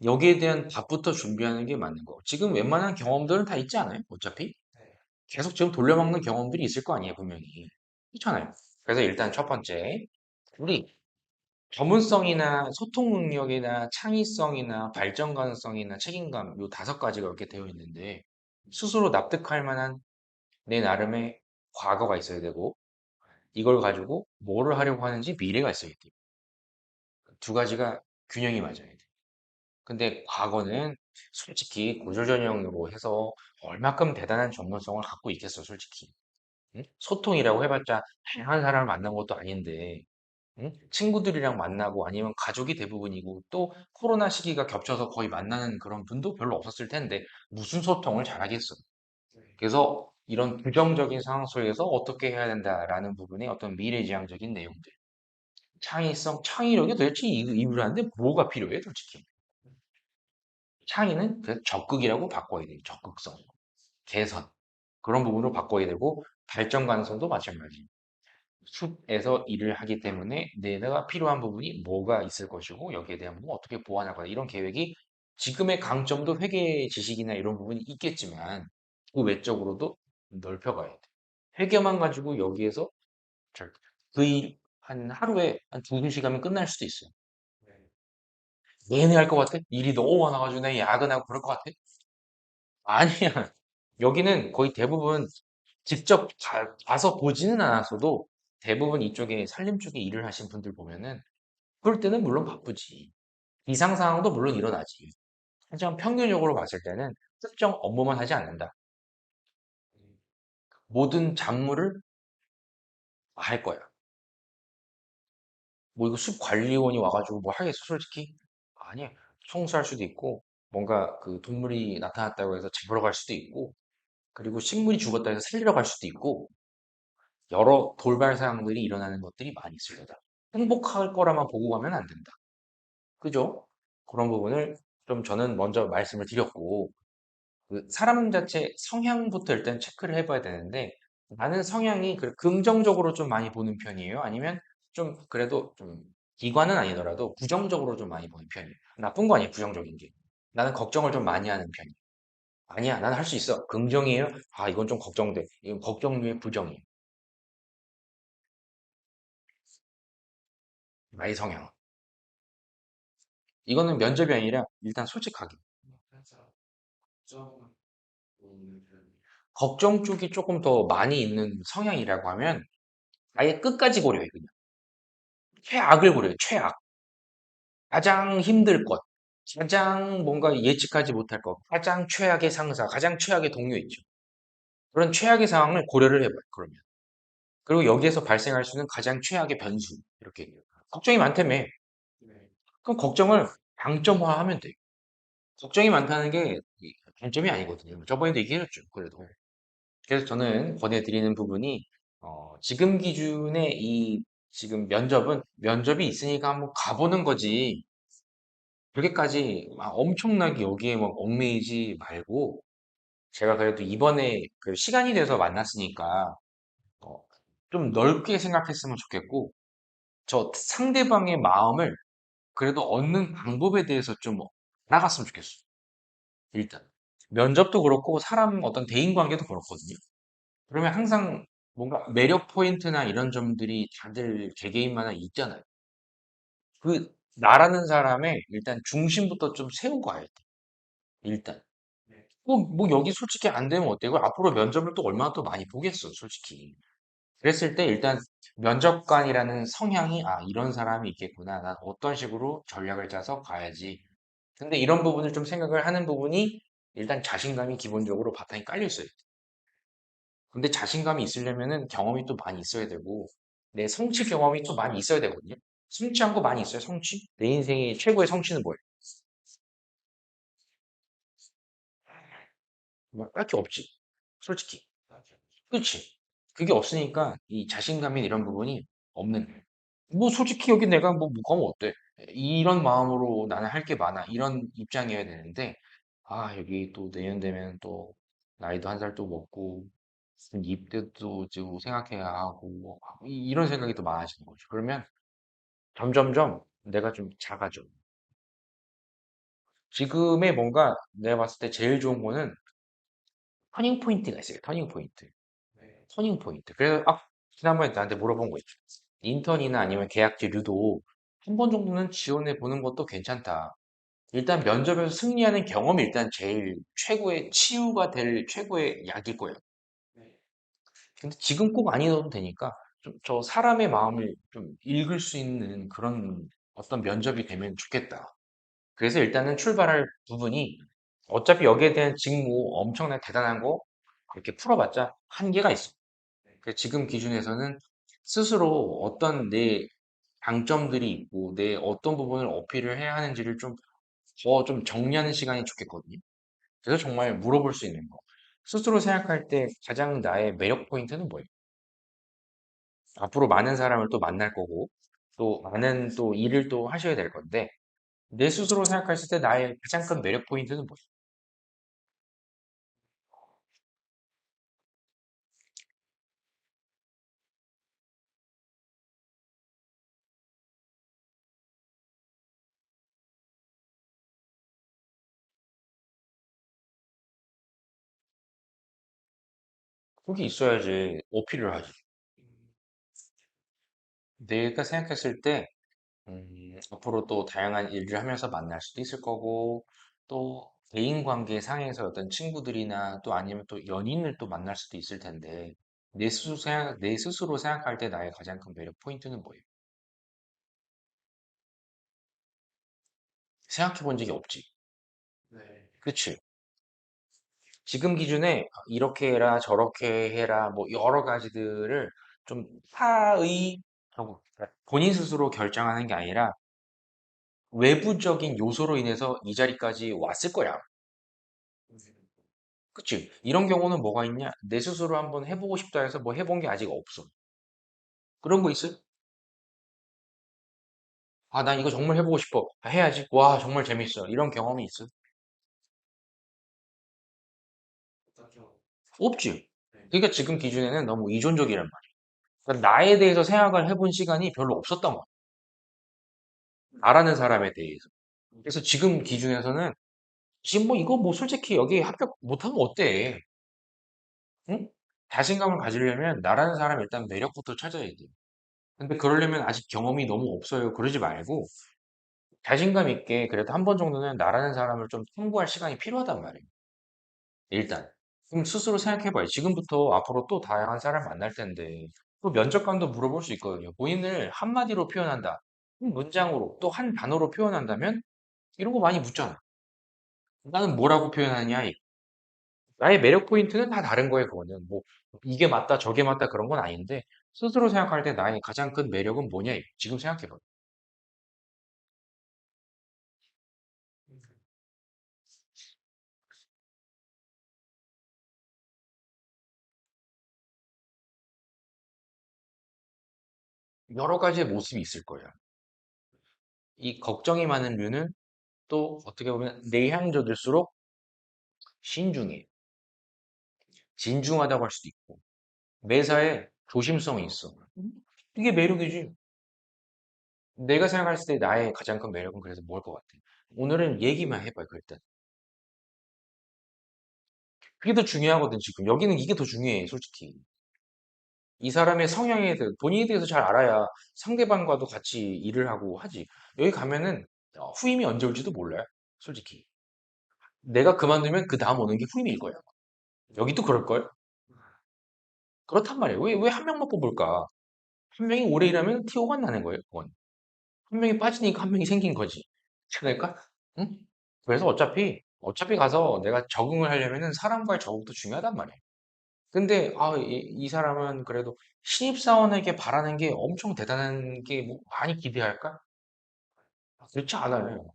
여기에 대한 답부터 준비하는 게 맞는 거. 지금 웬만한 경험들은 다 있지 않아요? 어차피 계속 지금 돌려먹는 경험들이 있을 거 아니에요, 분명히. 그렇잖아요. 그래서 일단 첫 번째, 우리 전문성이나 소통 능력이나 창의성이나 발전 가능성이나 책임감 요 다섯 가지가 이렇게 되어 있는데 스스로 납득할 만한 내 나름의 과거가 있어야 되고 이걸 가지고 뭐를 하려고 하는지 미래가 있어야 돼. 두 가지가 균형이 맞아야 돼. 근데 과거는 솔직히 고졸전형으로 해서 얼마큼 대단한 전문성을 갖고 있겠어, 솔직히. 응? 소통이라고 해봤자 다양한 사람을 만난 것도 아닌데 응? 친구들이랑 만나고 아니면 가족이 대부분이고 또 코로나 시기가 겹쳐서 거의 만나는 그런 분도 별로 없었을 텐데 무슨 소통을 잘하겠어. 그래서 이런 부정적인 상황 속에서 어떻게 해야 된다라는 부분의 어떤 미래지향적인 내용들. 창의성, 창의력이 도대체 이유라는데 뭐가 필요해, 솔직히. 창의는 그래서 적극이라고 바꿔야 돼요. 적극성, 개선. 그런 부분으로 바꿔야 되고 발전 가능성도 마찬가지. 숲에서 일을 하기 때문에 내가 필요한 부분이 뭐가 있을 것이고 여기에 대한 부분 어떻게 보완하거나 이런 계획이 지금의 강점도 회계 지식이나 이런 부분이 있겠지만 그 외적으로도 넓혀가야 돼. 회계만 가지고 여기에서 그 일 한 하루에 한 두세 시간이면 끝날 수도 있어요. 내내 할 것 같아? 일이 너무 많아가지고 내가 야근하고 그럴 것 같아? 아니야. 여기는 거의 대부분 직접 가서 보지는 않았어도 대부분 이쪽에 산림 쪽에 일을 하신 분들 보면은 그럴 때는 물론 바쁘지. 이상 상황도 물론 일어나지. 하지만 평균적으로 봤을 때는 특정 업무만 하지 않는다. 모든 잡무를 할 거야. 뭐 이거 숲 관리원이 와가지고 뭐 하겠어, 솔직히? 아니야. 청소할 수도 있고, 뭔가 그 동물이 나타났다고 해서 잡으러 갈 수도 있고, 그리고 식물이 죽었다 해서 살리러 갈 수도 있고, 여러 돌발 상황들이 일어나는 것들이 많이 있습니다. 행복할 거라만 보고 가면 안 된다. 그죠? 그런 부분을 좀 저는 먼저 말씀을 드렸고, 그 사람 자체 성향부터 일단 체크를 해봐야 되는데, 나는 성향이 긍정적으로 좀 많이 보는 편이에요? 아니면 좀 그래도 좀 기관은 아니더라도 부정적으로 좀 많이 보는 편이에요? 나쁜 거 아니에요, 부정적인 게. 나는 걱정을 좀 많이 하는 편이에요. 아니야, 나는 할 수 있어. 긍정이에요? 아, 이건 좀 걱정돼. 이건 걱정류의 부정이에요. 나의 성향. 이거는 면접이 아니라 일단 솔직하게. 걱정 쪽이 조금 더 많이 있는 성향이라고 하면 아예 끝까지 고려해, 그냥. 최악을 고려해, 최악. 가장 힘들 것, 가장 뭔가 예측하지 못할 것, 가장 최악의 상사, 가장 최악의 동료 있죠. 그런 최악의 상황을 고려를 해봐요, 그러면. 그리고 여기에서 발생할 수 있는 가장 최악의 변수, 이렇게 얘기해요. 걱정이 많다며. 그럼 걱정을 장점화하면 돼요. 걱정이 많다는 게 단점이 아니거든요. 저번에도 얘기해줬죠, 그래도. 그래서 저는 권해드리는 부분이 지금 기준의 이 지금 면접이 있으니까 한번 가보는 거지. 그렇게까지 막 엄청나게 여기에 막 얽매이지 말고 제가 그래도 이번에 그 시간이 돼서 만났으니까 어, 좀 넓게 생각했으면 좋겠고 저 상대방의 마음을 그래도 얻는 방법에 대해서 좀 알아갔으면 좋겠어. 일단 면접도 그렇고 사람 어떤 대인 관계도 그렇거든요. 그러면 항상 뭔가 매력 포인트나 이런 점들이 다들 개개인마다 있잖아요. 그 나라는 사람의 일단 중심부터 좀 세우고 가야 돼. 일단. 뭐 여기 솔직히 안 되면 어때요? 앞으로 면접을 또 얼마나 또 많이 보겠어, 솔직히. 그랬을 때 일단 면접관이라는 성향이 이런 사람이 있겠구나. 난 어떤 식으로 전략을 짜서 가야지. 근데 이런 부분을 좀 생각을 하는 부분이 일단 자신감이 기본적으로 바탕이 깔려 있어요. 근데 자신감이 있으려면은 경험이 또 많이 있어야 되고, 내 성취 경험이 또 많이 있어야 되거든요. 성취한 거 많이 있어요, 성취? 내 인생의 최고의 성취는 뭐예요? 뭐, 딱히 없지. 솔직히. 그치? 그게 없으니까 이 자신감이 이런 부분이 없는 거예요. 뭐 솔직히 여기 내가 뭐가 뭐 어때? 이런 마음으로 나는 할 게 많아. 이런 입장이어야 되는데, 여기 또 내년 되면 또 나이도 한 살 또 먹고, 입대도 좀 생각해야 하고, 이런 생각이 또 많아지는 거죠. 그러면 점점점 내가 좀 작아져. 지금의 뭔가 내가 봤을 때 제일 좋은 거는 터닝 포인트가 있어요. 터닝 포인트. 터닝 포인트. 그래서 지난번에 나한테 물어본 거 있죠. 인턴이나 아니면 계약직류도 한 번 정도는 지원해 보는 것도 괜찮다. 일단 면접에서 승리하는 경험이 일단 제일 최고의 치유가 될 최고의 약일 거예요. 근데 지금 꼭 아니어도 되니까 좀 저 사람의 마음을 좀 읽을 수 있는 그런 어떤 면접이 되면 좋겠다. 그래서 일단은 출발할 부분이 어차피 여기에 대한 직무 엄청나게 대단한 거 이렇게 풀어봤자 한계가 있어. 그 지금 기준에서는 스스로 어떤 내 장점들이 있고 내 어떤 부분을 어필을 해야 하는지를 좀 더 좀 정리하는 시간이 좋겠거든요. 그래서 정말 물어볼 수 있는 거. 스스로 생각할 때 가장 나의 매력 포인트는 뭐예요? 앞으로 많은 사람을 또 만날 거고 또 많은 또 일을 또 하셔야 될 건데 내 스스로 생각했을 때 나의 가장 큰 매력 포인트는 뭐예요? 그게 있어야지 어필을 하지. 내가 생각했을 때 앞으로 또 다양한 일을 하면서 만날 수도 있을 거고, 또 대인 관계 상에서 어떤 친구들이나 또 아니면 또 연인을 또 만날 수도 있을 텐데, 내 스스로 생각할 때 나의 가장 큰 매력 포인트는 뭐예요? 생각해 본 적이 없지. 그치? 지금 기준에 이렇게 해라, 저렇게 해라, 뭐 여러 가지들을 좀 본인 스스로 결정하는 게 아니라 외부적인 요소로 인해서 이 자리까지 왔을 거야. 그치? 이런 경우는 뭐가 있냐? 내 스스로 한번 해보고 싶다 해서 뭐 해본 게 아직 없어. 그런 거 있어요? 아, 난 이거 정말 해보고 싶어. 해야지. 와, 정말 재밌어. 이런 경험이 있어? 없지. 그러니까 지금 기준에는 너무 의존적이란 말이야. 그러니까 나에 대해서 생각을 해본 시간이 별로 없었던 거야. 나라는 사람에 대해서. 그래서 지금 기준에서는 지금 뭐 이거 뭐 솔직히 여기 합격 못하면 어때? 응? 자신감을 가지려면 나라는 사람 일단 매력부터 찾아야 돼. 근데 그러려면 아직 경험이 너무 없어요. 그러지 말고 자신감 있게 그래도 한 번 정도는 나라는 사람을 좀 탐구할 시간이 필요하단 말이에요. 일단. 그럼 스스로 생각해봐요. 지금부터 앞으로 또 다양한 사람 만날 텐데 또 면접관도 물어볼 수 있거든요. 본인을 한마디로 표현한다. 한 문장으로 또 한 단어로 표현한다면 이런 거 많이 묻잖아. 나는 뭐라고 표현하냐? 나의 매력 포인트는 다 다른 거예요, 그거는. 뭐 이게 맞다, 저게 맞다 그런 건 아닌데 스스로 생각할 때 나의 가장 큰 매력은 뭐냐? 지금 생각해봐요. 여러 가지의 모습이 있을 거예요. 이 걱정이 많은 류는 또 어떻게 보면 내향적일수록 신중해. 진중하다고 할 수도 있고 매사에 조심성이 있어. 이게 매력이지. 내가 생각했을 때 나의 가장 큰 매력은 그래서 뭘 것 같아? 오늘은 얘기만 해봐요, 일단. 그게 더 중요하거든, 지금. 여기는 이게 더 중요해, 솔직히. 이 사람의 성향에 대해, 본인에 대해서 잘 알아야 상대방과도 같이 일을 하고 하지. 여기 가면은 후임이 언제 올지도 몰라요, 솔직히. 내가 그만두면 그 다음 오는 게 후임일 거야. 여기도 그럴걸? 그렇단 말이에요. 왜 한 명만 뽑을까? 한 명이 오래 일하면 티오가 나는 거예요, 그건. 한 명이 빠지니까 한 명이 생긴 거지. 그러니까, 응? 그래서 어차피 가서 내가 적응을 하려면은 사람과의 적응도 중요하단 말이에요. 근데, 이 사람은 그래도 신입사원에게 바라는 게 엄청 대단한 게 뭐 많이 기대할까? 그렇지 않아요.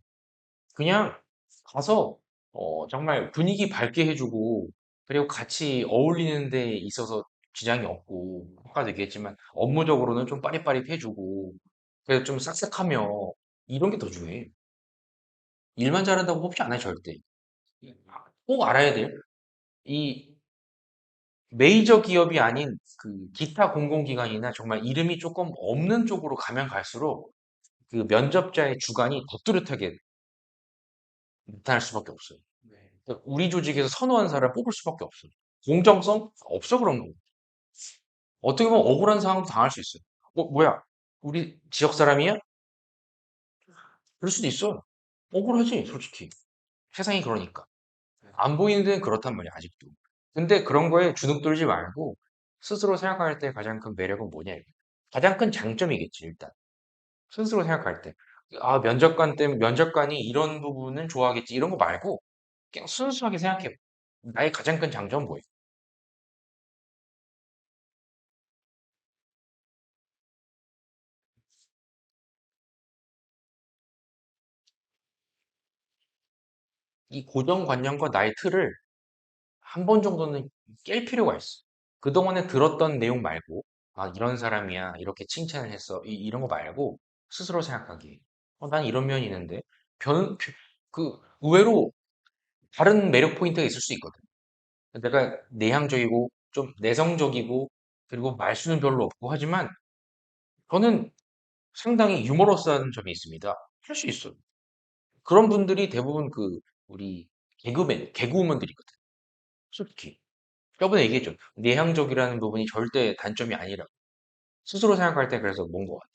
그냥 가서, 정말 분위기 밝게 해주고, 그리고 같이 어울리는 데 있어서 지장이 없고, 아까도 얘기했지만, 업무적으로는 좀 빠릿빠릿해주고, 그래서 좀 싹싹하며, 이런 게 더 중요해. 일만 잘한다고 뽑지 않아요, 절대. 꼭 알아야 돼요. 이 메이저 기업이 아닌 그 기타 공공기관이나 정말 이름이 조금 없는 쪽으로 가면 갈수록 그 면접자의 주관이 더 뚜렷하게 나타날 수밖에 없어요. 그러니까 우리 조직에서 선호한 사람을 뽑을 수밖에 없어요. 공정성? 없어, 그런 거. 어떻게 보면 억울한 상황도 당할 수 있어요. 뭐야? 우리 지역 사람이야? 그럴 수도 있어. 억울하지, 솔직히. 세상이 그러니까. 안 보이는 데는 그렇단 말이야, 아직도. 근데 그런 거에 주눅들지 말고 스스로 생각할 때 가장 큰 매력은 뭐냐, 이거. 가장 큰 장점이겠지, 일단. 스스로 생각할 때. 아, 면접관 때문에, 면접관이 이런 부분은 좋아하겠지, 이런 거 말고 그냥 순수하게 생각해. 나의 가장 큰 장점은 뭐야? 이 고정관념과 나의 틀을 한 번 정도는 깰 필요가 있어. 그동안에 들었던 내용 말고, 아, 이런 사람이야. 이렇게 칭찬을 했어. 이런 거 말고, 스스로 생각하기. 난 이런 면이 있는데, 의외로 다른 매력 포인트가 있을 수 있거든. 내가 내향적이고, 좀 내성적이고, 그리고 말수는 별로 없고 하지만, 저는 상당히 유머러스한 점이 있습니다. 할 수 있어요. 그런 분들이 대부분 우리 개그우먼들이거든. 솔직히. 저번에 얘기했죠. 내향적이라는 부분이 절대 단점이 아니라 스스로 생각할 때 그래서 뭔 것 같아.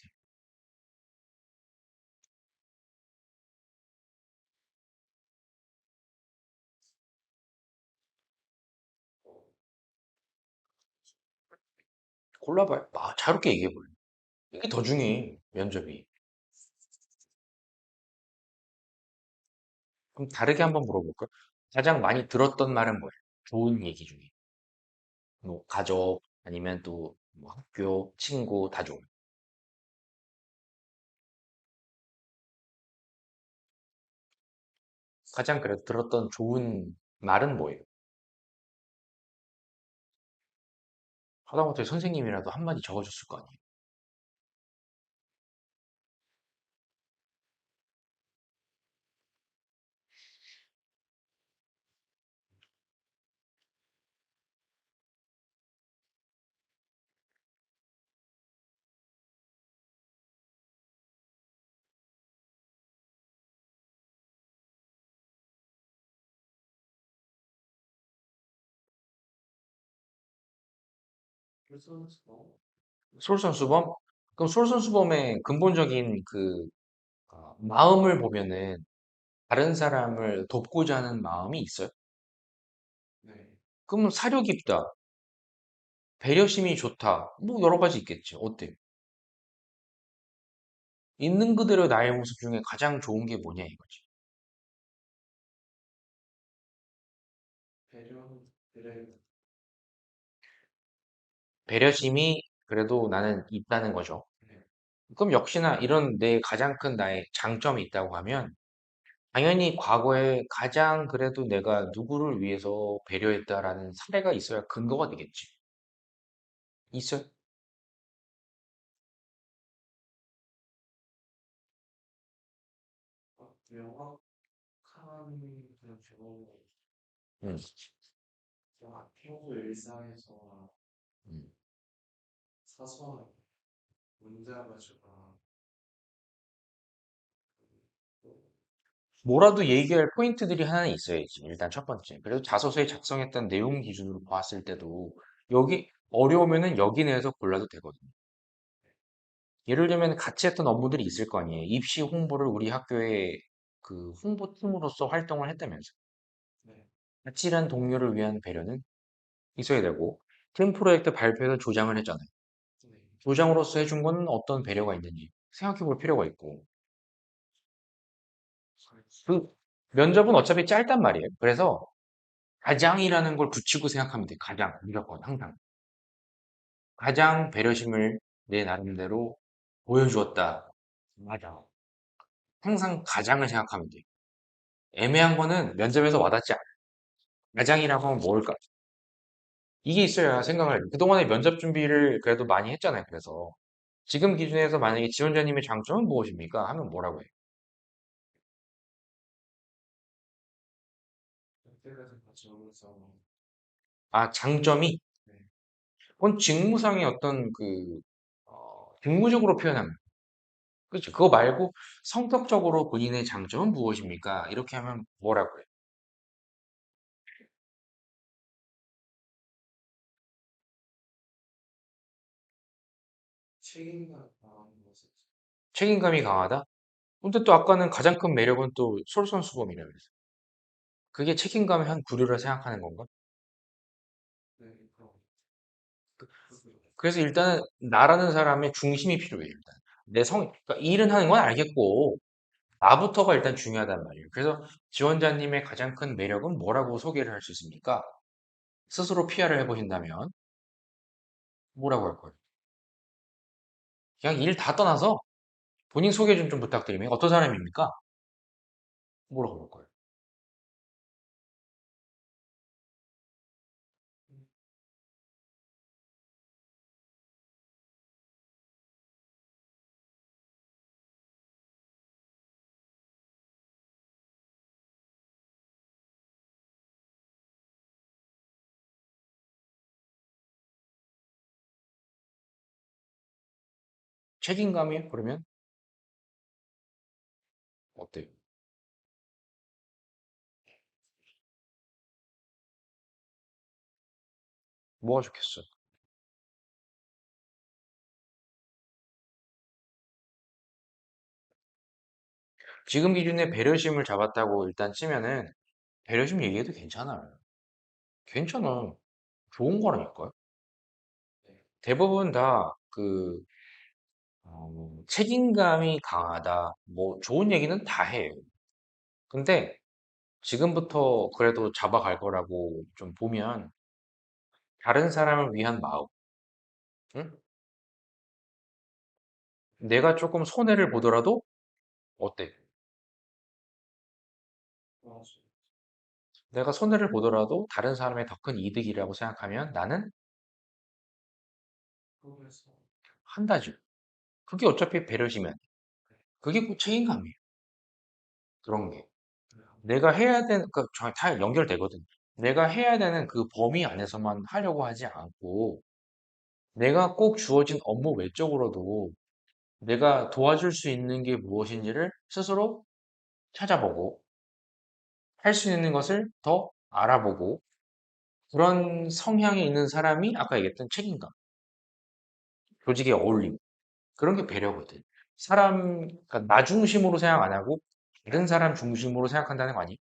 골라봐요. 자유롭게 얘기해볼래. 이게 더 중요해, 면접이. 그럼 다르게 한번 물어볼까? 가장 많이 들었던 말은 뭐야? 좋은 얘기 중에. 뭐, 가족, 아니면 또, 뭐 학교, 친구, 다 좋은. 가장 그래도 들었던 좋은 말은 뭐예요? 하다못해 선생님이라도 한마디 적어줬을 거 아니에요? 솔선수범? 그럼 솔선수범의 근본적인 마음을 보면은 다른 사람을 돕고자 하는 마음이 있어요? 그러면 사려 깊다, 배려심이 좋다, 뭐 여러 가지 있겠지. 어때? 있는 그대로 나의 모습 중에 가장 좋은 게 뭐냐 이거지. 배려심이 그래도 나는 있다는 거죠. 그럼 역시나 이런 내 가장 큰 나의 장점이 있다고 하면 당연히 과거에 가장 그래도 내가 누구를 위해서 배려했다라는 사례가 있어야 근거가 되겠지. 있어요? 응. 응. 뭐라도 얘기할 포인트들이 하나는 있어야지. 일단 첫 번째. 그래도 자소서에 작성했던 내용 기준으로 봤을 때도 여기 어려우면은 여기 내에서 골라도 되거든. 예를 들면 같이 했던 업무들이 있을 거 아니에요. 입시 홍보를 우리 학교에 홍보팀으로서 활동을 했다면서. 같이 일한 동료를 위한 배려는 있어야 되고, 팀 프로젝트 발표에서 조장을 했잖아요. 조장으로서 해준 건 어떤 배려가 있는지 생각해 볼 필요가 있고, 그 면접은 어차피 짧단 말이에요. 그래서 가장이라는 걸 붙이고 생각하면 돼. 가장, 무조건, 항상. 가장 배려심을 내 나름대로 보여주었다. 맞아. 항상 가장을 생각하면 돼. 애매한 거는 면접에서 와닿지 않아. 가장이라고 하면 뭘까? 이게 있어야 생각을 해요. 그동안에 면접 준비를 그래도 많이 했잖아요. 그래서 지금 기준에서 만약에 지원자님의 장점은 무엇입니까? 하면 뭐라고 해요? 아, 장점이? 그건 직무상의 직무적으로 표현합니다. 그치? 그거 말고 성격적으로 본인의 장점은 무엇입니까? 이렇게 하면 뭐라고 해? 책임감이 강하다? 근데 또 아까는 가장 큰 매력은 또 솔선수범이라면서. 그게 책임감의 한 부류라 생각하는 건가? 그래서 일단은 나라는 사람의 중심이 필요해요, 일단. 그러니까 일은 하는 건 알겠고, 나부터가 일단 중요하단 말이에요. 그래서 지원자님의 가장 큰 매력은 뭐라고 소개를 할 수 있습니까? 스스로 PR을 해보신다면 뭐라고 할 거예요? 그냥 일 다 떠나서 본인 소개 좀 부탁드리면 어떤 사람입니까? 뭐라고 할 거예요? 책임감이요? 그러면 어때요? 뭐가 좋겠어? 지금 기준에 배려심을 잡았다고 일단 치면은 배려심 얘기해도 괜찮아요. 괜찮아. 좋은 거라니까요. 대부분 다 책임감이 강하다. 뭐 좋은 얘기는 다 해요. 근데 지금부터 그래도 잡아갈 거라고 좀 보면 다른 사람을 위한 마음. 응? 내가 조금 손해를 보더라도 어때? 내가 손해를 보더라도 다른 사람의 더 큰 이득이라고 생각하면 나는 한다죠. 그게 어차피 배려심이야. 그게 꼭 책임감이에요. 그런 게. 내가 해야 되는, 다 연결되거든. 내가 해야 되는 그 범위 안에서만 하려고 하지 않고, 내가 꼭 주어진 업무 외적으로도 내가 도와줄 수 있는 게 무엇인지를 스스로 찾아보고, 할 수 있는 것을 더 알아보고, 그런 성향이 있는 사람이 아까 얘기했던 책임감, 조직에 어울림, 그런 게 배려거든. 그러니까 나 중심으로 생각 안 하고, 다른 사람 중심으로 생각한다는 거 아니?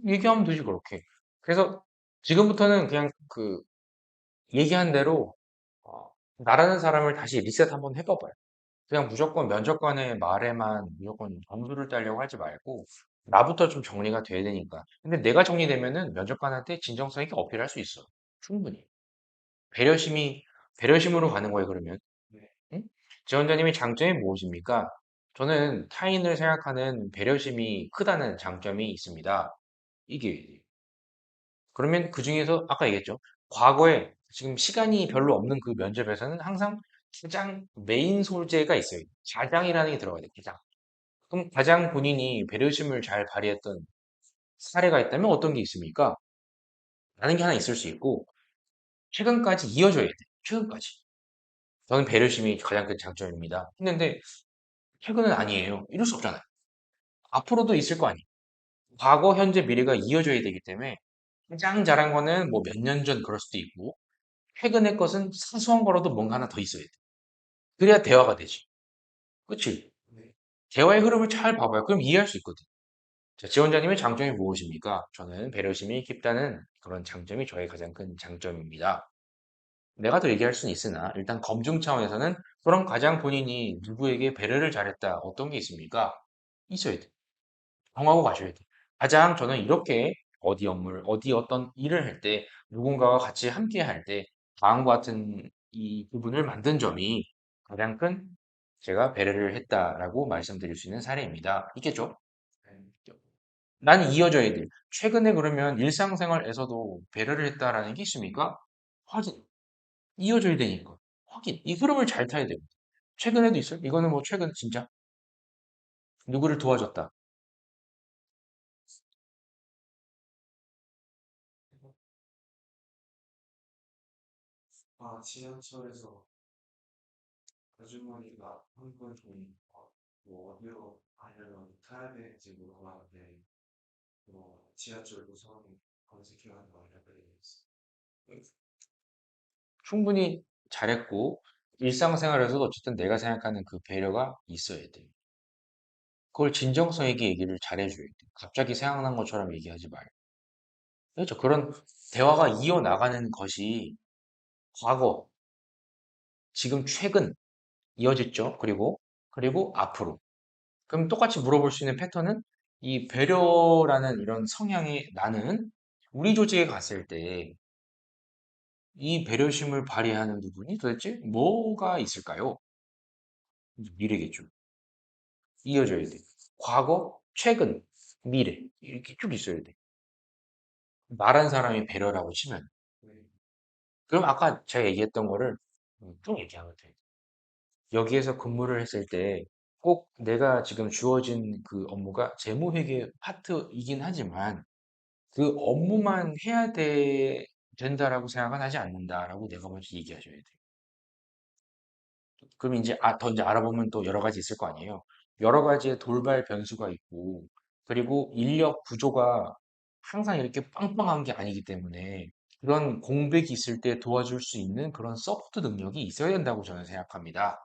얘기하면 되지, 그렇게. 그래서 지금부터는 그냥 얘기한 대로, 어, 나라는 사람을 다시 리셋 한번 해봐봐요. 그냥 무조건 면접관의 말에만 무조건 점수를 따려고 하지 말고, 나부터 좀 정리가 돼야 되니까. 근데 내가 정리되면은 면접관한테 진정성 있게 어필할 수 있어. 충분히. 배려심이, 배려심으로 가는 거예요, 그러면. 응? 지원자님의 장점이 무엇입니까? 저는 타인을 생각하는 배려심이 크다는 장점이 있습니다. 이게 그러면 그 중에서 아까 얘기했죠. 과거에 지금 시간이 별로 없는 그 면접에서는 항상 가장 메인 소재가 있어요. 가장이라는 게 들어가야 돼요. 가장. 그럼 가장 본인이 배려심을 잘 발휘했던 사례가 있다면 어떤 게 있습니까? 라는 게 하나 있을 수 있고 최근까지 이어져야 돼. 최근까지. 저는 배려심이 가장 큰 장점입니다. 했는데 최근은 아니에요. 이럴 수 없잖아요. 앞으로도 있을 거 아니에요. 과거, 현재, 미래가 이어져야 되기 때문에 가장 잘한 거는 뭐 몇 년 전 그럴 수도 있고 최근의 것은 사소한 거라도 뭔가 하나 더 있어야 돼. 그래야 대화가 되지. 그치? 대화의 흐름을 잘 봐봐요. 그럼 이해할 수 있거든. 자, 지원자님의 장점이 무엇입니까? 저는 배려심이 깊다는 그런 장점이 저의 가장 큰 장점입니다. 내가 더 얘기할 수는 있으나 일단 검증 차원에서는 그럼 가장 본인이 누구에게 배려를 잘했다 어떤 게 있습니까? 있어야 돼. 정하고 가셔야 돼. 가장 저는 이렇게 어디 어떤 일을 할 때 누군가와 같이 함께 할 때 다음과 같은 이 부분을 만든 점이 가장 큰 제가 배려를 했다라고 말씀드릴 수 있는 사례입니다. 있겠죠? 난 이어져야 돼. 최근에 그러면 일상생활에서도 배려를 했다라는 게 있습니까? 확인. 이어져야 되니까. 확인. 이 흐름을 잘 타야 돼요. 최근에도 있어요? 이거는 뭐 최근 진짜 누구를 도와줬다. 아주머니가 한번 좀, 뭐, 어디로 가려면 타야될지 물어봤는데, 뭐, 지하철 노선 검색해가는 거 알려드리겠어. 충분히 잘했고, 일상생활에서도 어쨌든 내가 생각하는 그 배려가 있어야 돼. 그걸 진정성 있게 얘기를 잘해줘야 돼. 갑자기 생각난 것처럼 얘기하지 말고. 그렇죠. 그런 대화가 이어나가는 것이 과거, 지금 최근 이어졌죠. 그리고 앞으로. 그럼 똑같이 물어볼 수 있는 패턴은 이 배려라는 이런 성향의 나는 우리 조직에 갔을 때 이 배려심을 발휘하는 부분이 도대체 뭐가 있을까요? 미래겠죠. 이어져야 돼. 과거, 최근, 미래. 이렇게 쭉 있어야 돼. 말한 사람이 배려라고 치면. 네, 그럼 아까 제가 얘기했던 거를 쭉 얘기하면 돼. 여기에서 근무를 했을 때 꼭 내가 지금 주어진 그 업무가 재무회계 파트이긴 하지만 그 업무만 된다라고 생각은 하지 않는다라고 내가 먼저 얘기하셔야 돼요. 그럼 이제 더 이제 알아보면 또 여러 가지 있을 거 아니에요. 여러 가지의 돌발 변수가 있고, 그리고 인력 구조가 항상 이렇게 빵빵한 게 아니기 때문에 그런 공백이 있을 때 도와줄 수 있는 그런 서포트 능력이 있어야 된다고 저는 생각합니다.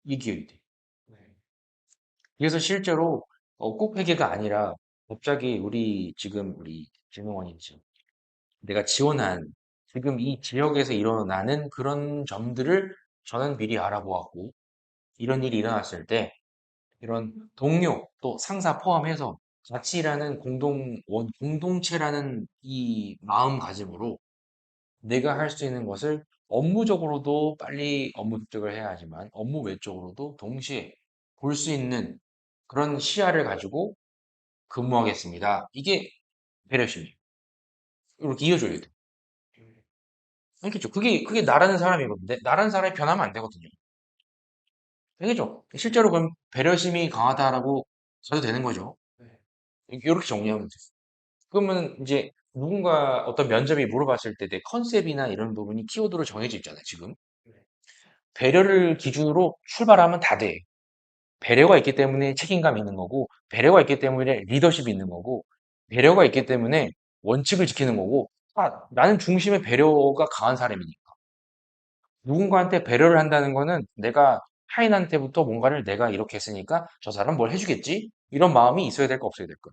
이게 돼. 네, 그래서 실제로 꼭 회계가 아니라 갑자기 우리 진흥원이죠. 내가 지원한 지금 이 지역에서 일어나는 그런 점들을 저는 미리 알아보았고, 이런 일이 일어났을 때 이런 동료 또 상사 포함해서 같이 일하는 공동체라는 이 마음가짐으로 내가 할 수 있는 것을 업무적으로도 빨리 업무 습득을 해야 하지만 업무 외적으로도 동시에 볼 수 있는 그런 시야를 가지고 근무하겠습니다. 이게 배려심이에요. 이렇게 이어줘야 돼. 네, 알겠죠? 그게 나라는 사람이거든요. 나라는 사람이 변하면 안 되거든요. 알겠죠? 실제로 그럼 배려심이 강하다라고 써도 되는 거죠. 네, 이렇게 정리하면 돼요. 그러면 이제 누군가 어떤 면접이 물어봤을 때 내 컨셉이나 이런 부분이 키워드로 정해져 있잖아요, 지금. 네, 배려를 기준으로 출발하면 다 돼. 배려가 있기 때문에 책임감이 있는 거고, 배려가 있기 때문에 리더십이 있는 거고, 배려가 있기 때문에 원칙을 지키는 거고, 나는 중심에 배려가 강한 사람이니까. 누군가한테 배려를 한다는 거는 내가 타인한테부터 뭔가를 내가 이렇게 했으니까 저 사람 뭘 해주겠지? 이런 마음이 있어야 될까, 없어야 될까?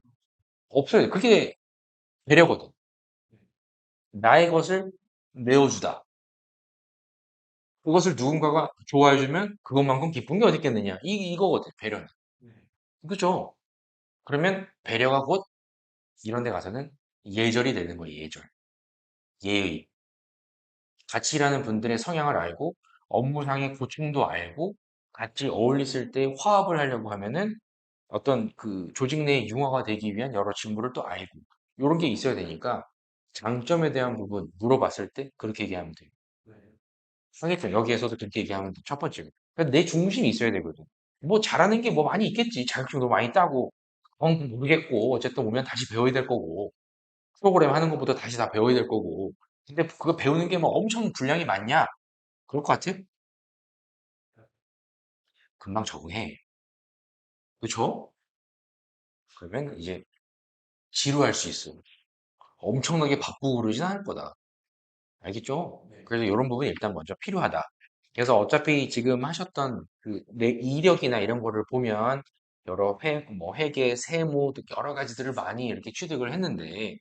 없어야 돼. 그게 배려거든. 나의 것을 내어주다. 그것을 누군가가 좋아해주면 그것만큼 기쁜 게 어디 있겠느냐. 이거거든, 배려는. 네, 그죠? 그러면 배려가 곧 이런 데 가서는 예절이 되는 거예요, 예절. 예의. 같이 일하는 분들의 성향을 알고, 업무상의 고충도 알고, 같이 어울렸을 때 화합을 하려고 하면은 어떤 그 조직 내 융화가 되기 위한 여러 직무를 또 알고, 이런 게 있어야 되니까 장점에 대한 부분 물어봤을 때 그렇게 얘기하면 돼요. 네, 하겠죠. 여기에서도 그렇게 얘기하면 첫 번째고. 그러니까 내 중심이 있어야 되거든. 뭐 잘하는 게 뭐 많이 있겠지. 자격증도 많이 따고, 모르겠고, 어쨌든 오면 다시 배워야 될 거고, 프로그램 하는 것부터 다시 다 배워야 될 거고. 근데 그거 배우는 게 뭐 엄청 분량이 많냐? 그럴 것 같아? 금방 적응해. 그쵸? 그러면 이제 지루할 수 있어. 엄청나게 바쁘고 그러진 않을 거다. 알겠죠? 네, 그래서 이런 부분이 일단 먼저 필요하다. 그래서 어차피 지금 하셨던 그 내 이력이나 이런 거를 보면 여러 회계, 세무 등 여러 가지들을 많이 이렇게 취득을 했는데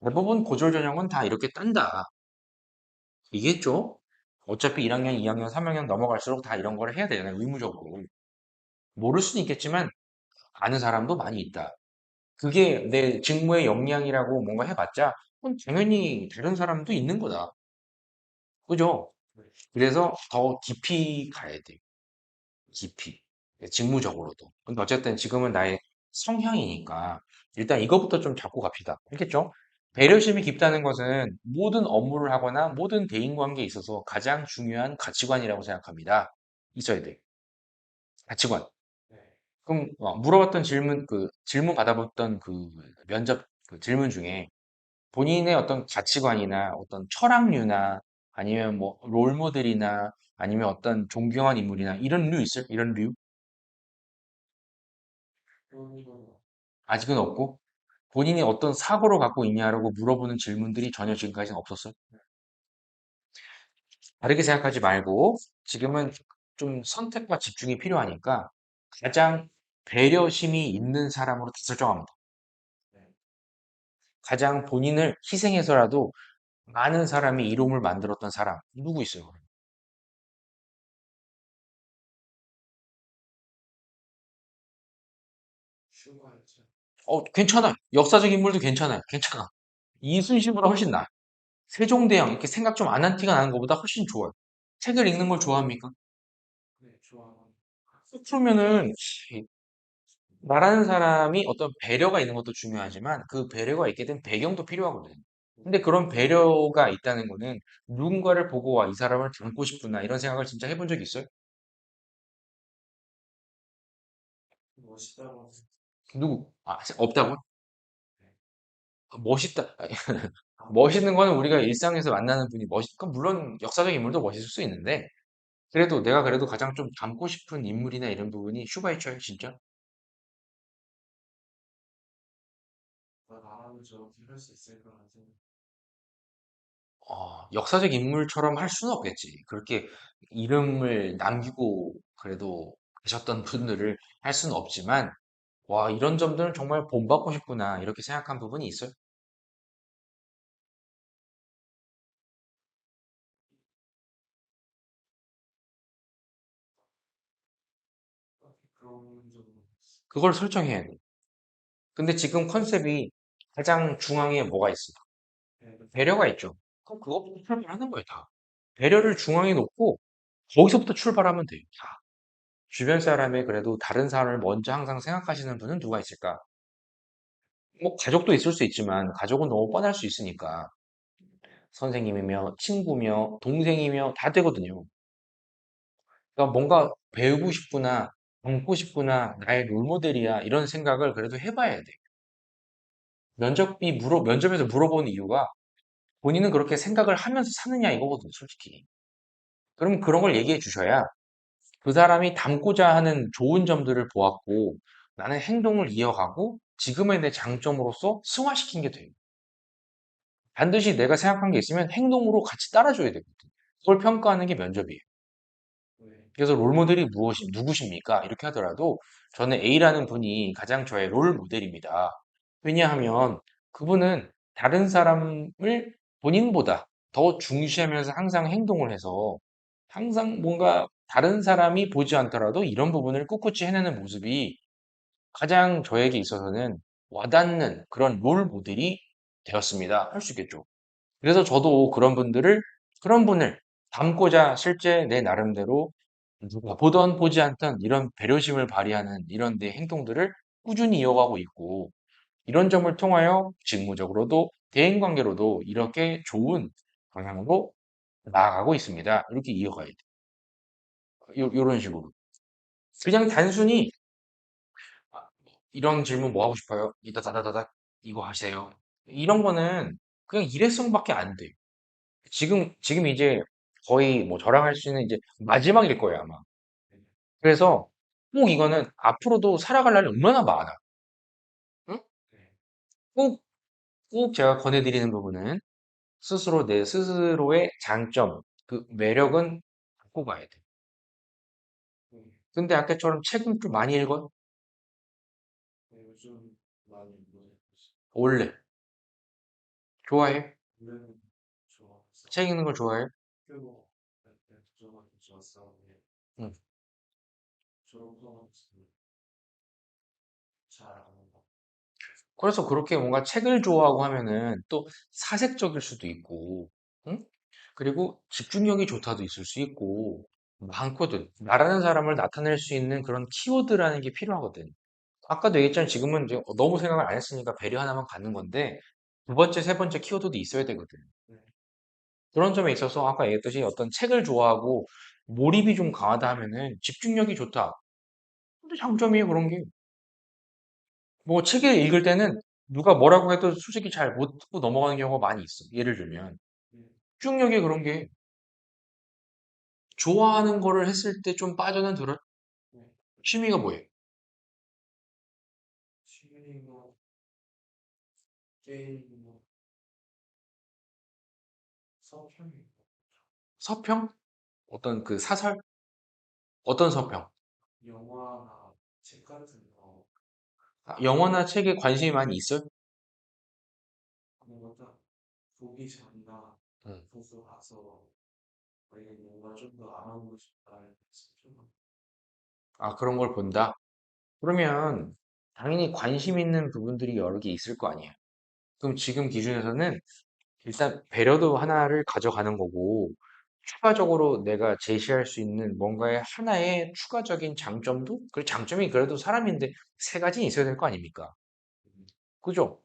대부분 고졸 전형은 다 이렇게 딴다. 이겠죠? 어차피 1학년, 2학년, 3학년 넘어갈수록 다 이런 거를 해야 되잖아요. 의무적으로. 모를 수는 있겠지만 아는 사람도 많이 있다. 그게 내 직무의 역량이라고 뭔가 해봤자 그건 당연히 다른 사람도 있는 거다. 그죠? 네, 그래서 더 깊이 가야 돼. 깊이. 직무적으로도. 근데 어쨌든 지금은 나의 성향이니까 일단 이거부터 좀 잡고 갑시다. 알겠죠? 배려심이 깊다는 것은 모든 업무를 하거나 모든 대인관계에 있어서 가장 중요한 가치관이라고 생각합니다. 있어야 돼. 가치관. 네, 그럼 물어봤던 질문 받아봤던 그 면접 그 질문 중에 본인의 어떤 가치관이나 어떤 철학류나 아니면 뭐 롤모델이나 아니면 어떤 존경한 인물이나 이런 류 있을? 이런 류? 그런 거 아직은 없고 본인이 어떤 사고를 갖고 있냐라고 물어보는 질문들이 전혀 지금까지는 없었어요. 다르게 생각하지 말고 지금은 좀 선택과 집중이 필요하니까 가장 배려심이 있는 사람으로 다 설정합니다. 네. 가장 본인을 희생해서라도 많은 사람이 이름을 만들었던 사람 누구 있어요? 슈가였죠. 괜찮아. 역사적 인물도 괜찮아요. 괜찮아. 이순신보다 훨씬 나아. 세종대왕 이렇게 생각 좀 안 한 티가 나는 것보다 훨씬 좋아요. 책을 읽는 걸 좋아합니까? 네, 좋아하고. 그러면은 말하는 사람이 어떤 배려가 있는 것도 중요하지만 그 배려가 있게 된 배경도 필요하거든. 근데 그런 배려가 있다는 거는 누군가를 보고 와, 이 사람을 닮고 싶구나 이런 생각을 진짜 해본 적 있어요? 멋있다고. 누구? 없다고? 네. 멋있다. 아, 멋있는 거는 우리가 일상에서 만나는 분이 그건 물론 역사적 인물도 멋있을 수 있는데 그래도 내가 그래도 가장 좀 닮고 싶은 인물이나 이런 부분이 슈바이처예요, 진짜. 나 나라면 저렇게 할 수 있을까 생각. 역사적 인물처럼 할 수는 없겠지. 그렇게 이름을 남기고 그래도 계셨던 분들을 할 수는 없지만, 와, 이런 점들은 정말 본받고 싶구나. 이렇게 생각한 부분이 있어요. 그런 좀. 그걸 설정해야 돼. 근데 지금 컨셉이 가장 중앙에 뭐가 있어? 네, 배려가 있죠. 그럼 그것부터 출발하는 거예요, 다. 배려를 중앙에 놓고 거기서부터 출발하면 돼요, 다. 주변 사람의 그래도 다른 사람을 먼저 항상 생각하시는 분은 누가 있을까? 뭐 가족도 있을 수 있지만 가족은 너무 뻔할 수 있으니까 선생님이며 친구며 동생이며 다 되거든요. 그러니까 뭔가 배우고 싶구나, 닮고 싶구나, 나의 롤모델이야 이런 생각을 그래도 해봐야 돼. 면접에서 물어보는 이유가 본인은 그렇게 생각을 하면서 사느냐 이거거든, 솔직히. 그럼 그런 걸 얘기해 주셔야 그 사람이 닮고자 하는 좋은 점들을 보았고 나는 행동을 이어가고 지금의 내 장점으로서 승화시킨 게 돼요. 반드시 내가 생각한 게 있으면 행동으로 같이 따라줘야 되거든. 그걸 평가하는 게 면접이에요. 네. 그래서 롤모델이 누구십니까? 이렇게 하더라도 저는 A라는 분이 가장 저의 롤 모델입니다. 왜냐하면 그분은 다른 사람을 본인보다 더 중시하면서 항상 행동을 해서 항상 뭔가 다른 사람이 보지 않더라도 이런 부분을 꿋꿋이 해내는 모습이 가장 저에게 있어서는 와닿는 그런 롤 모델이 되었습니다. 할 수 있겠죠. 그래서 저도 그런 분을 닮고자 실제 내 나름대로 누가 보던 보지 않던 이런 배려심을 발휘하는 이런 내 행동들을 꾸준히 이어가고 있고, 이런 점을 통하여 직무적으로도 대인관계로도 이렇게 좋은 방향으로 나아가고 있습니다. 이렇게 이어가야 돼. 요런 식으로. 그냥 단순히 아, 이런 질문 뭐 하고 싶어요? 이다다다다닥 이거 하세요. 이런 거는 그냥 일회성밖에 안 돼. 지금 이제 거의 뭐 저랑 할 수 있는 이제 마지막일 거예요, 아마. 네. 그래서 꼭 이거는 앞으로도 살아갈 날이 얼마나 많아. 응? 네. 꼭, 꼭 제가 권해드리는 부분은 내 스스로의 장점, 그 매력은 갖고 가야 돼. 네. 근데 아까처럼 책은 좀 많이 읽어요? 네, 요즘 많이 노래 원래. 좋아해? 노래는 좋아해서 책 읽는 걸 좋아해? 학교 때 도전하기 좋았었는데 응. 졸업하고 잘안 한다. 그래서 그렇게 뭔가 책을 좋아하고 하면은 또 사색적일 수도 있고, 응? 그리고 집중력이 좋다도 있을 수 있고, 많거든. 나라는 사람을 나타낼 수 있는 그런 키워드라는 게 필요하거든. 아까도 얘기했잖아. 지금은 이제 너무 생각을 안 했으니까 배려 하나만 가는 건데, 두 번째, 세 번째 키워드도 있어야 되거든. 네. 그런 점에 있어서 아까 얘기했듯이 어떤 책을 좋아하고 몰입이 좀 강하다 하면은 집중력이 좋다. 근데 장점이에요, 그런 게. 뭐 책을 읽을 때는 누가 뭐라고 해도 솔직히 잘 못 듣고 넘어가는 경우가 많이 있어. 예를 들면. 네. 집중력이 그런 게 좋아하는 거를 했을 때 좀 빠져는 들어. 네. 취미가 뭐예요? 취미 뭐 게임 뭐 서평이 서평? 어떤 그 사설? 어떤 서평? 영화나 책 같은 거 영화나 책에 관심이 많이 있어요? 그런 거딱 보기 전이나 음. 보고 가서 만약에 뭔가 좀 더 알아보고 싶다 해서 좀 아, 그런 걸 본다? 그러면 당연히 관심 있는 부분들이 여러 개 있을 거 아니에요. 그럼 지금 기준에서는 일단 배려도 하나를 가져가는 거고, 추가적으로 내가 제시할 수 있는 뭔가의 하나의 추가적인 장점도? 그 장점이 그래도 사람인데 세 가지 있어야 될 거 아닙니까? 그죠?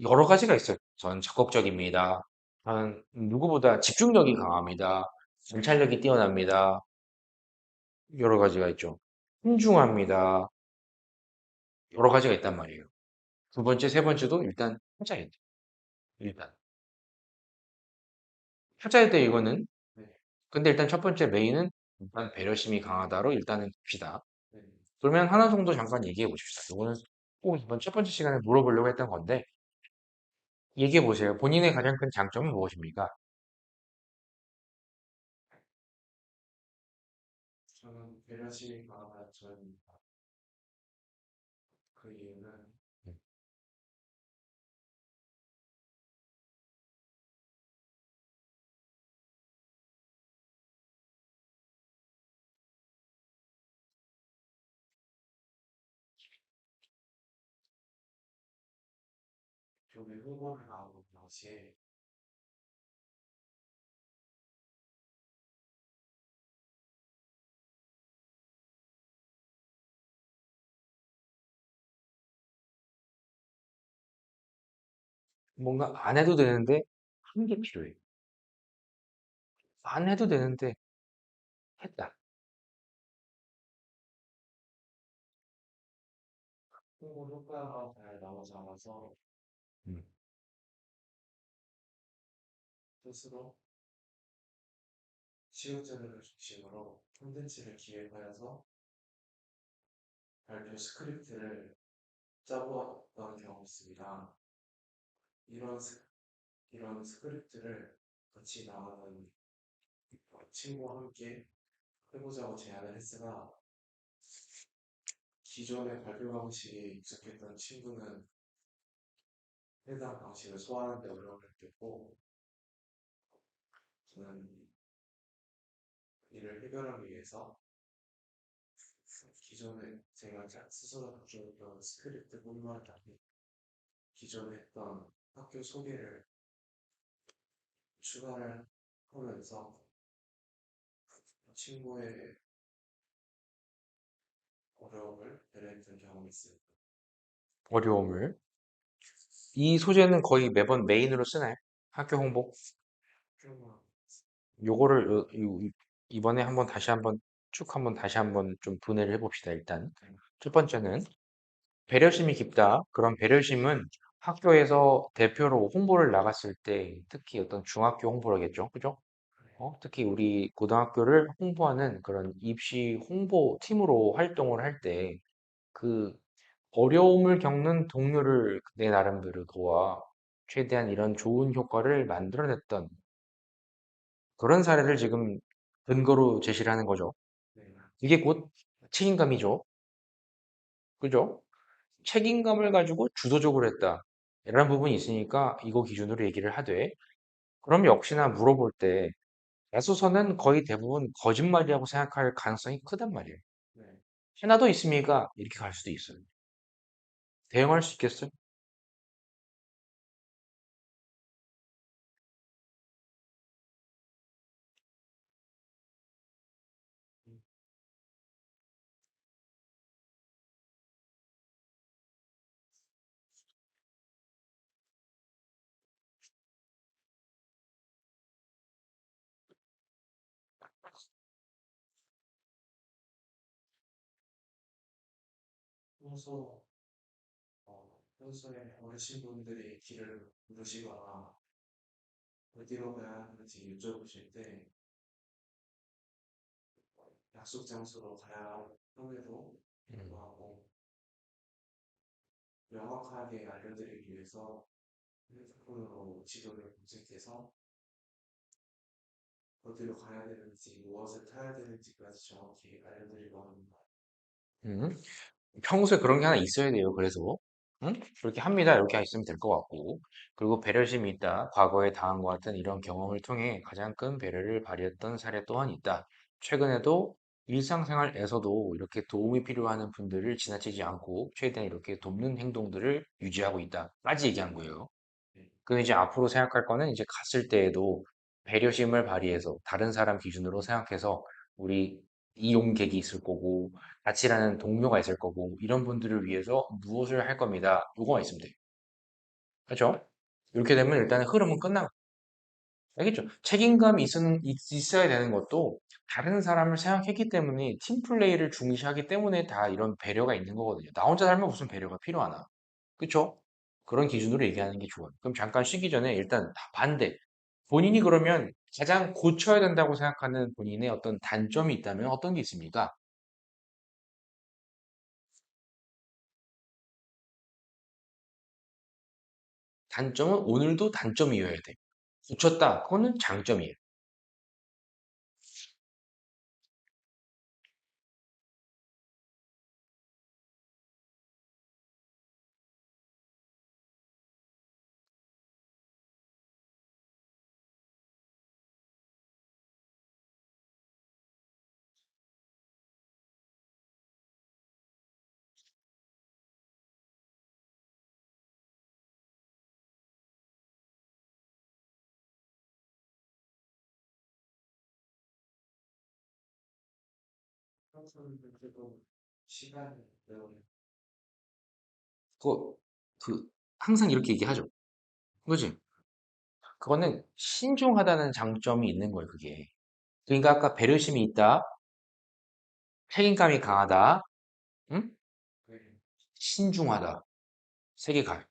여러 가지가 있어요. 저는 적극적입니다. 저는 누구보다 집중력이 강합니다. 관찰력이 뛰어납니다. 여러 가지가 있죠. 신중합니다. 여러 가지가 있단 말이에요. 두 번째, 세 번째도 일단 타자에 돼. 일단. 타자에 돼, 이거는. 네, 근데 일단 첫 번째 메인은 일단 배려심이 강하다로 일단은 봅시다. 네. 그러면 하나 정도 잠깐 얘기해 보십시다. 이거는 꼭 이번 첫 번째 시간에 물어보려고 했던 건데, 얘기해 보세요. 본인의 가장 큰 장점은 무엇입니까? 저는 배려심이 강한 저입니다. 그 이유는 교내 후보를 나오는 당시에 뭔가 안 해도 되는데 한 게 필요해. 안 해도 되는데 했다. 홍보 효과가 잘 나오지 않아서 음. 스스로 시우자료를 중심으로 콘텐츠를 기획하여서 발표 스크립트를 짜보았던 경험이 있습니다. 이런, 스, 이런 스크립트를 같이 나가는 친구와 함께 해보자고 제안을 했으나 기존의 발표 방식이 익숙했던 친구는 해당 방식을 소화하는 데 어려움을 느꼈고 저는 이를 해결하기 위해서 기존에 제가 스스로 가져왔던 스크립트뿐만 아니라 기존에 했던 학교 소개를 추가를 하면서 친구의 어려움을 배려했던 경험이 있습니다. 어려움을. 이 소재는 거의 매번 메인으로 쓰나요? 학교 홍보? 그러면 요거를 이번에 한번 다시 한번 쭉 한번 다시 한번 좀 분해를 해봅시다. 일단 첫 번째는 배려심이 깊다. 그런 배려심은 학교에서 대표로 홍보를 나갔을 때 특히 어떤 중학교 홍보라겠죠. 그죠? 특히 우리 고등학교를 홍보하는 그런 입시 홍보 팀으로 활동을 할 때 그 어려움을 겪는 동료를 내 나름대로 도와 최대한 이런 좋은 효과를 만들어냈던 그런 사례를 지금 근거로 제시를 하는 거죠. 네, 이게 곧 책임감이죠. 그죠? 책임감을 가지고 주도적으로 했다. 이런 부분이 있으니까 이거 기준으로 얘기를 하되, 그럼 역시나 물어볼 때, 야소서는 거의 대부분 거짓말이라고 생각할 가능성이 크단 말이에요. 네. 하나도 있습니까? 이렇게 갈 수도 있어요. 대응할 수 있겠어요? 평소 평소에 어르신분들이 길을 물으시거나 어디로 가야 하는지 여쭤보실 때 약속 장소로 가야 함에도 음, 불구하고 명확하게 알려드리기 위해서 핸드폰으로 지도를 검색해서 어디로 가야 되는지, 무엇을 타야 되는지까지 정확히 알려드리고 합니다. 음. 평소에 그런 게 하나 있어야 돼요. 그래서 응? 그렇게 합니다. 이렇게 있으면 될 것 같고 그리고 배려심이 있다. 과거에 당한 것 같은 이런 경험을 통해 가장 큰 배려를 발휘했던 사례 또한 있다. 최근에도 일상생활에서도 이렇게 도움이 필요한 분들을 지나치지 않고 최대한 이렇게 돕는 행동들을 유지하고 있다까지 얘기한 거예요. 네, 그 이제 앞으로 생각할 거는 이제 갔을 때에도 배려심을 발휘해서 다른 사람 기준으로 생각해서 우리 이용객이 있을 거고 같이 일하는 동료가 있을 거고 이런 분들을 위해서 무엇을 할 겁니다. 요거만 있으면 돼요. 그렇죠? 이렇게 되면 일단 흐름은 끝난 거예요. 알겠죠? 책임감이 있어야 되는 것도 다른 사람을 생각했기 때문에 팀플레이를 중시하기 때문에 다 이런 배려가 있는 거거든요. 나 혼자 살면 무슨 배려가 필요하나? 그쵸? 그런 기준으로 얘기하는 게 좋아요. 그럼 잠깐 쉬기 전에 일단 반대. 본인이 그러면 가장 고쳐야 된다고 생각하는 본인의 어떤 단점이 있다면 어떤 게 있습니까? 단점은 오늘도 단점이어야 돼. 고쳤다. 그거는 장점이에요. 평소에는 그래도 시간을 배우는 그거, 항상 이렇게 얘기하죠. 그지? 그거는 신중하다는 장점이 있는 거예요, 그게. 그러니까 아까 배려심이 있다, 책임감이 강하다, 응? 게 신중하다. 세 개 가요.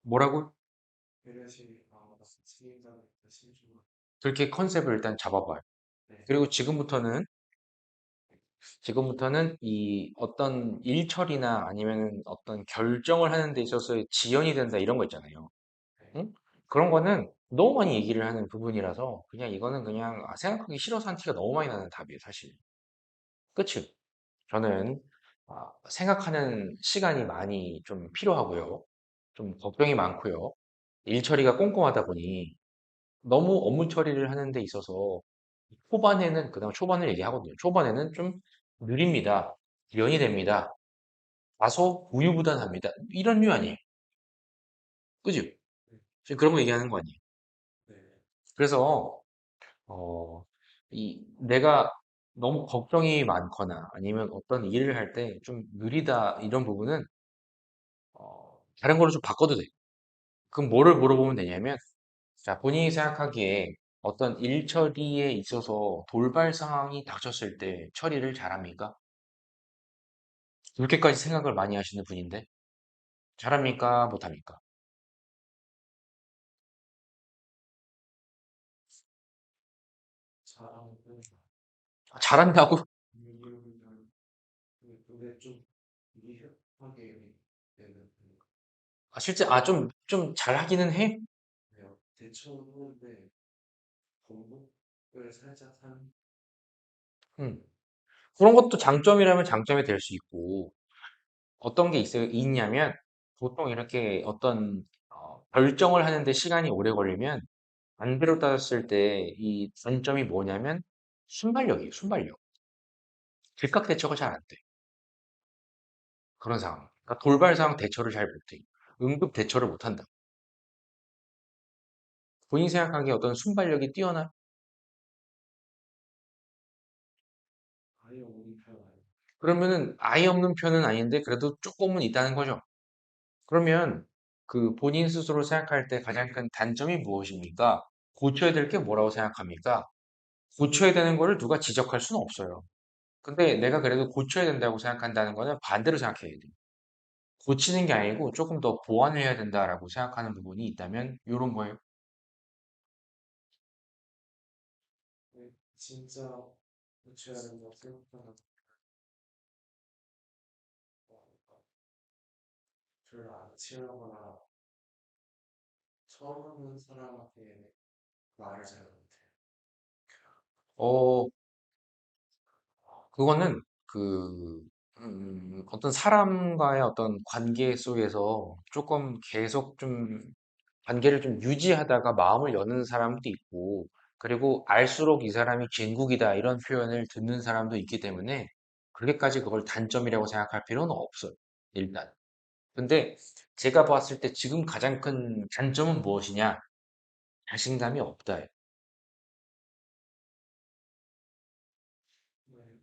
뭐라고? 배려심이 강하다, 책임감이 있다, 신중한. 그렇게 컨셉을 일단 잡아봐요. 네, 그리고 지금부터는 이 어떤 일 처리나 아니면 어떤 결정을 하는 데 있어서 지연이 된다 이런 거 있잖아요. 네, 응? 그런 거는 너무 많이 얘기를 하는 부분이라서 그냥 이거는 그냥 생각하기 싫어서 한 티가 너무 많이 나는 답이에요, 사실. 그치? 저는 생각하는 시간이 많이 좀 필요하고요. 좀 걱정이 많고요. 일 처리가 꼼꼼하다 보니 너무 업무 처리를 하는 데 있어서 초반에는, 그다음 초반을 얘기하거든요. 초반에는 좀 느립니다. 연이 됩니다. 다소 우유부단합니다. 이런 류 아니에요. 그죠? 네, 지금 그런 거 얘기하는 거 아니에요. 네, 그래서, 내가 너무 걱정이 많거나 아니면 어떤 일을 할 때 좀 느리다 이런 부분은, 다른 걸로 좀 바꿔도 돼. 그럼 뭐를 물어보면 되냐면, 자, 본인이 생각하기에 어떤 일 처리에 있어서 돌발 상황이 닥쳤을 때 처리를 잘합니까? 그렇게까지 생각을 많이 하시는 분인데, 잘합니까? 못합니까? 잘하는 편이다. 잘한다고? 이유는 근데 좀 미흡하게 되는 실제, 좀 잘하기는 해? 거예요. 대처는 하는데 번복을 살짝 한 음. 그런 것도 장점이라면 장점이 될 수 있고, 어떤 게 있냐면, 보통 이렇게 어떤, 결정을 하는데 시간이 오래 걸리면, 반대로 따졌을 때 이 단점이 뭐냐면, 순발력이에요, 순발력. 즉각 대처가 잘 안 돼. 그런 상황. 그러니까 돌발 상황 대처를 잘 못해. 응급 대처를 못한다. 본인 생각하기에 어떤 순발력이 뛰어나? 아예 오는 편 아니에요. 그러면은 아예 없는 편은 아닌데 그래도 조금은 있다는 거죠. 그러면 그 본인 스스로 생각할 때 가장 큰 단점이 무엇입니까? 고쳐야 될 게 뭐라고 생각합니까? 고쳐야 되는 거를 누가 지적할 수는 없어요. 근데 내가 그래도 고쳐야 된다고 생각한다는 거는 반대로 생각해야 돼요. 고치는 게 아니고 조금 더 보완해야 된다라고 생각하는 부분이 있다면 이런 거예요. 네, 진짜 교체하는 거 생각보다 별로 안 친하거나 처음 보는 사람한테 말을 잘 못해요. 어, 그거는 어떤 사람과의 어떤 관계 속에서 조금 계속 좀 관계를 좀 유지하다가 마음을 여는 사람도 있고, 그리고 알수록 이 사람이 진국이다 이런 표현을 듣는 사람도 있기 때문에 그렇게까지 그걸 단점이라고 생각할 필요는 없어요. 일단. 근데 제가 봤을 때 지금 가장 큰 단점은 무엇이냐? 자신감이 없다. 네,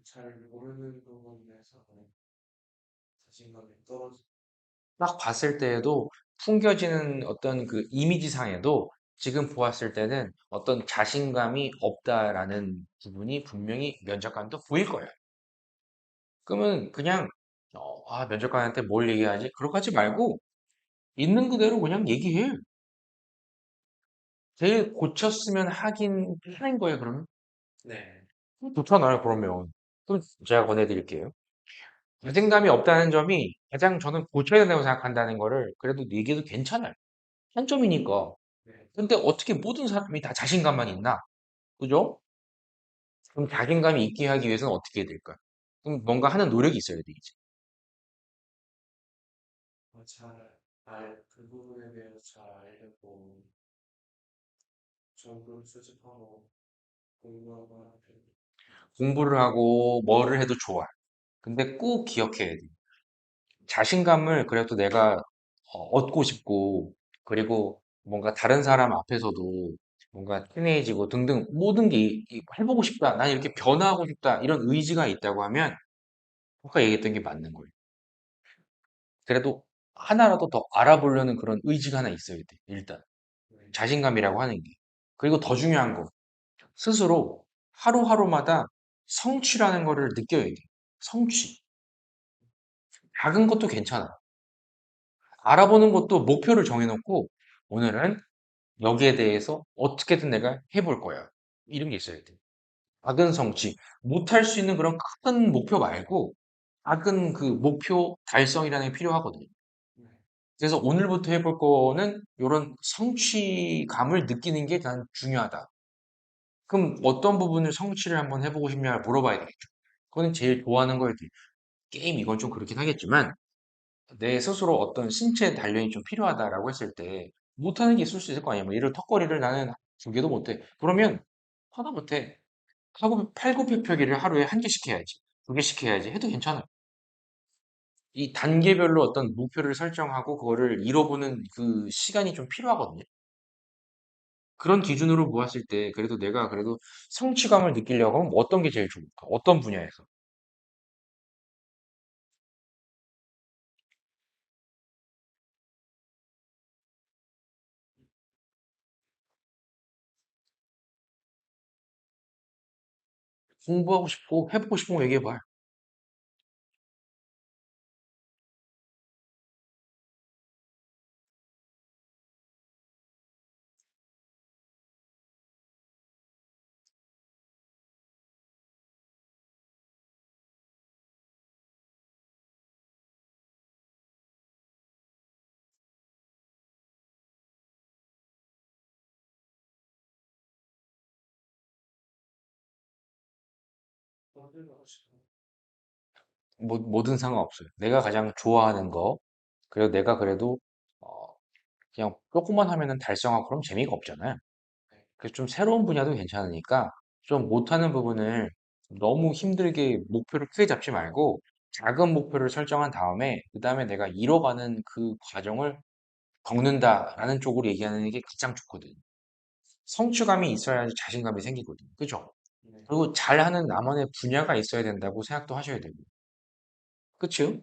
잘 모르는 부분에서 자신감이 떨어지고. 딱 봤을 때에도 풍겨지는 어떤 그 이미지상에도 지금 보았을 때는 어떤 자신감이 없다라는 부분이 분명히 면접관도 보일 거예요. 그러면 그냥 면접관한테 뭘 얘기하지? 그렇게 하지 말고 있는 그대로 그냥 얘기해. 제일 고쳤으면 하긴 하는 거예요, 그러면. 네. 좋잖아요, 그러면. 그럼 제가 권해드릴게요. 자신감이 없다는 점이 가장 저는 고쳐야 된다고 생각한다는 거를 그래도 얘기해도 괜찮아요. 한 점이니까. 네. 근데 어떻게 모든 사람이 다 자신감만 있나? 그죠? 그럼 자신감이 있게 하기 위해서는 어떻게 해야 될까요? 그럼 뭔가 하는 노력이 있어야 되겠지. 그 부분에 대해서 잘 알려고 정보를 수집하고 공부하고 하는 편이에요. 공부를 하고 뭐를 해도 좋아. 근데 꼭 기억해야 돼. 자신감을 그래도 내가 얻고 싶고, 그리고 뭔가 다른 사람 앞에서도 뭔가 친해지고 등등 모든 게 해보고 싶다. 난 이렇게 변화하고 싶다. 이런 의지가 있다고 하면 아까 얘기했던 게 맞는 거예요. 그래도 하나라도 더 알아보려는 그런 의지가 하나 있어야 돼. 일단. 네. 자신감이라고 하는 게. 그리고 더 중요한 거. 스스로 하루하루마다 성취라는 거를 느껴야 돼. 성취. 작은 것도 괜찮아. 알아보는 것도 목표를 정해놓고 오늘은 여기에 대해서 어떻게든 내가 해볼 거야. 이런 게 있어야 돼. 작은 성취. 못할 수 있는 그런 큰 목표 말고 작은 그 목표 달성이라는 게 필요하거든요. 네. 그래서 오늘부터 해볼 거는 이런 성취감을 느끼는 게 난 중요하다. 그럼 어떤 부분을 성취를 한번 해보고 싶냐 물어봐야 되겠죠. 그거는 제일 좋아하는 거에 게임 이건 좀 그렇긴 하겠지만 내 스스로 어떤 신체 단련이 좀 필요하다라고 했을 때 못하는 게 있을 수 있을 거 아니야. 뭐 이를 턱걸이를 나는 두 개도 못해. 그러면 하다 못해. 하고 팔굽혀펴기를 하루에 한 개씩 해야지. 두 개씩 해야지. 해도 괜찮아. 이 단계별로 어떤 목표를 설정하고 그거를 이뤄보는 그 시간이 좀 필요하거든요. 그런 기준으로 보았을 때 그래도 내가 그래도 성취감을 느끼려고 하면 어떤 게 제일 좋을까? 어떤 분야에서? 공부하고 싶고 해보고 싶은 거 얘기해봐요. 떠들고 싶어요. 뭐든 상관없어요. 내가 가장 좋아하는 거, 그리고 내가 그래도 어, 그냥 조금만 하면은 달성하고 그럼 재미가 없잖아요. 네. 그래서 좀 새로운 분야도 괜찮으니까 좀 못하는 부분을 너무 힘들게 목표를 크게 잡지 말고 작은 목표를 설정한 다음에 그 다음에 내가 이뤄가는 그 과정을 겪는다라는 쪽으로 얘기하는 게 가장 좋거든. 성취감이 있어야지 자신감이 생기거든. 그죠? 네. 그리고 잘하는 나만의 분야가 있어야 된다고 생각도 하셔야 되고. 그치?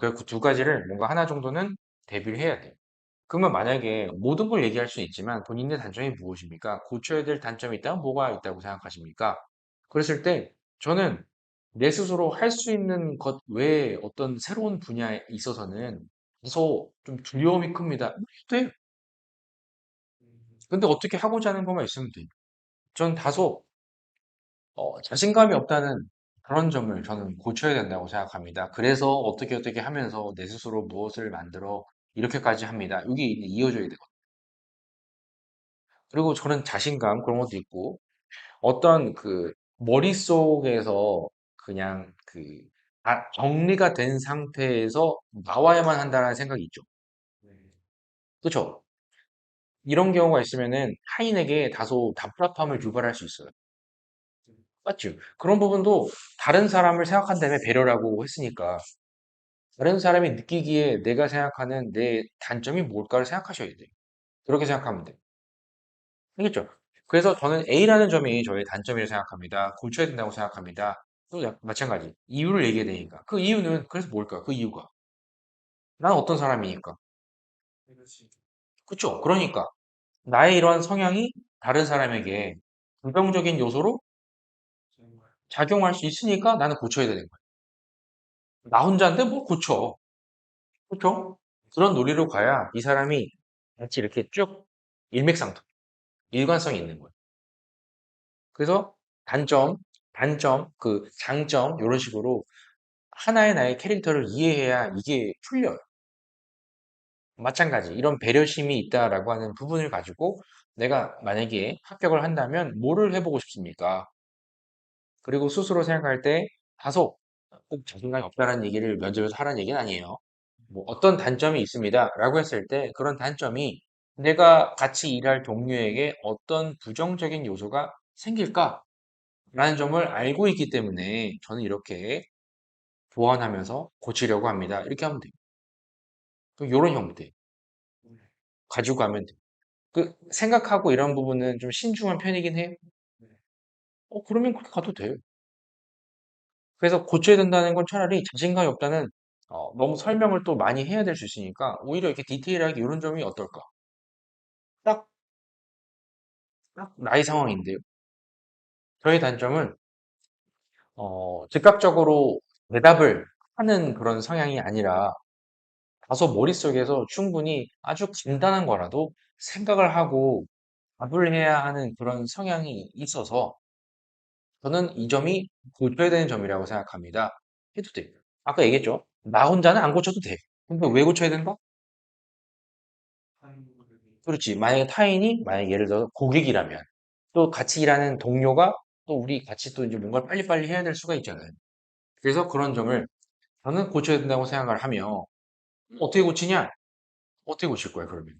그두 가지를 뭔가 하나 정도는 대비를 해야 돼요. 그러면 만약에 모든 걸 얘기할 수는 있지만 본인의 단점이 무엇입니까? 고쳐야 될 단점이 있다면 뭐가 있다고 생각하십니까? 그랬을 때 저는 내 스스로 할 수 있는 것 외에 어떤 새로운 분야에 있어서는 다소 좀 두려움이 큽니다. 돼. 음, 근데 어떻게 하고자 하는 것만 있으면 돼. 전 다소 자신감이 없다는 그런 점을 저는 고쳐야 된다고 생각합니다. 그래서 어떻게 어떻게 하면서 내 스스로 무엇을 만들어 이렇게까지 합니다. 이게 이제 이어져야 되거든요. 그리고 저는 자신감 그런 것도 있고 어떤 그 머릿속에서 그냥 정리가 된 상태에서 나와야만 한다는 생각이 있죠. 네. 그렇죠? 이런 경우가 있으면은 타인에게 다소 답답함을 유발할 수 있어요. 맞죠? 그런 부분도 다른 사람을 생각한다음에 배려라고 했으니까 다른 사람이 느끼기에 내가 생각하는 내 단점이 뭘까를 생각하셔야 돼요. 그렇게 생각하면 돼요. 알겠죠? 그래서 저는 A라는 점이 저의 단점이라고 생각합니다. 고쳐야 된다고 생각합니다. 또 마찬가지. 이유를 얘기해야 되니까. 그 이유는 그래서 뭘까? 그 이유가. 난 어떤 사람이니까. 그렇지. 그쵸? 그러니까 나의 이러한 성향이 다른 사람에게 부정적인 요소로 정말. 작용할 수 있으니까 나는 고쳐야 되는 거야. 나 혼자인데 뭐 고쳐. 그쵸? 그런 논리로 가야 이 사람이 같이 이렇게 쭉 일맥상통, 일관성이 있는 거예요. 그래서 단점, 장점, 이런 식으로 하나의 나의 캐릭터를 이해해야 이게 풀려요. 마찬가지, 이런 배려심이 있다라고 하는 부분을 가지고 내가 만약에 합격을 한다면 뭐를 해보고 싶습니까? 그리고 스스로 생각할 때 다소 꼭 자신감이 없다는 얘기를 면접에서 하라는 얘기는 아니에요. 뭐 어떤 단점이 있습니다. 라고 했을 때 그런 단점이 내가 같이 일할 동료에게 어떤 부정적인 요소가 생길까? 라는 점을 알고 있기 때문에 저는 이렇게 보완하면서 고치려고 합니다. 이렇게 하면 돼요. 이런 형태 네. 가지고 가면 돼요. 생각하고 이런 부분은 좀 신중한 편이긴 해요. 네. 그러면 그렇게 가도 돼요. 그래서 고쳐야 된다는 건 차라리 자신감이 없다는 너무 설명을 또 많이 해야 될 수 있으니까 오히려 이렇게 디테일하게 이런 점이 어떨까? 딱, 딱 나의 상황인데요. 저의 단점은 즉각적으로 대답을 하는 그런 성향이 아니라 다소 머릿속에서 충분히 아주 간단한 거라도 생각을 하고 답을 해야 하는 그런 성향이 있어서 저는 이 점이 고쳐야 되는 점이라고 생각합니다. 해도 돼요. 아까 얘기했죠? 나 혼자는 안 고쳐도 돼. 근데 왜 고쳐야 되는 거? 타인분들이 그렇지. 만약에 예를 들어 고객이라면 또 같이 일하는 동료가 또 우리 같이 또 이제 뭔가를 빨리빨리 해야 될 수가 있잖아요. 그래서 그런 점을 저는 고쳐야 된다고 생각을 하며 어떻게 고치냐? 어떻게 고칠 거야, 그러면?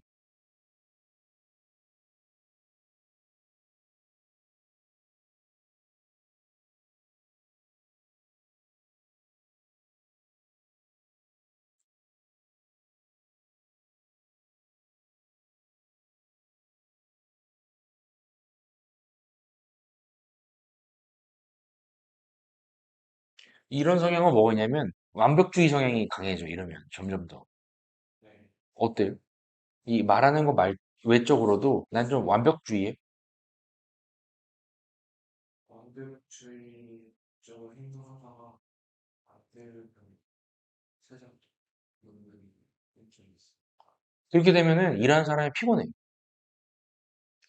이런 성향은 뭐냐면 완벽주의 성향이 강해져, 이러면 점점 더. 네. 어때요? 이 말하는 거 외적으로도 난 좀 완벽주의에 완벽주의적으로 행동하다가 안 되는 세상 분들이 굉장히 있어요. 그렇게 되면은 일하는 사람이 피곤해.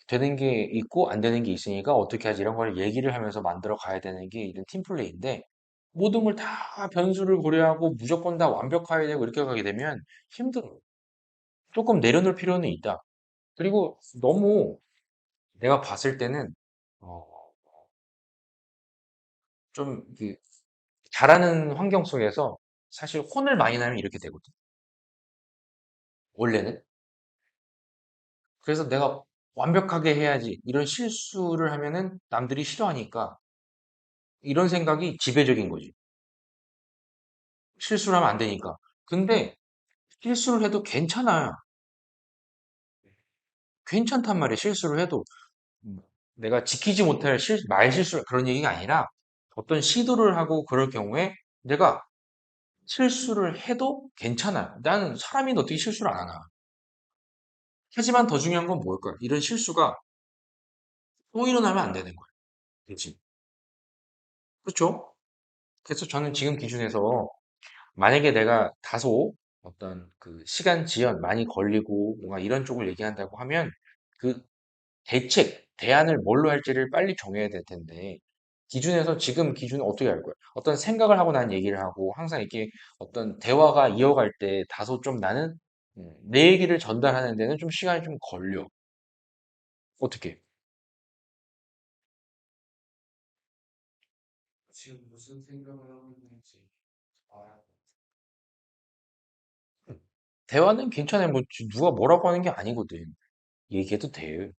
되는 게 있고 안 되는 게 있으니까 어떻게 하지 이런 걸 얘기를 하면서 만들어 가야 되는 게 이런 팀플레이인데 모든 걸 다 변수를 고려하고 무조건 다 완벽해야 되고 이렇게 가게 되면 힘들어. 조금 내려놓을 필요는 있다. 그리고 너무 내가 봤을 때는 어, 좀 잘하는 환경 속에서 사실 혼을 많이 내면 이렇게 되거든. 원래는. 그래서 내가 완벽하게 해야지 이런 실수를 하면은 남들이 싫어하니까 이런 생각이 지배적인 거지. 실수를 하면 안 되니까. 근데 실수를 해도 괜찮아. 괜찮단 말이야. 실수를 해도 음, 내가 지키지 못할 말 실수 그런 얘기가 아니라 어떤 시도를 하고 그럴 경우에 내가 실수를 해도 괜찮아. 나는 사람인데 어떻게 실수를 안 하나. 하지만 더 중요한 건 뭘까? 이런 실수가 또 일어나면 안 되는 거야. 그치? 그렇죠? 그래서 저는 지금 기준에서 만약에 내가 다소 어떤 시간 지연 많이 걸리고 뭔가 이런 쪽을 얘기한다고 하면 그 대안을 뭘로 할지를 빨리 정해야 될 텐데 기준에서 지금 기준은 어떻게 할 거야? 어떤 생각을 하고 난 얘기를 하고 항상 이렇게 어떤 대화가 이어갈 때 다소 좀 나는 내 얘기를 전달하는 데는 좀 시간이 좀 걸려. 어떻게? 지금 무슨 생각을 하고 있는지 알아야 대화는 괜찮아. 뭐 누가 뭐라고 하는 게 아니거든. 얘기해도 돼.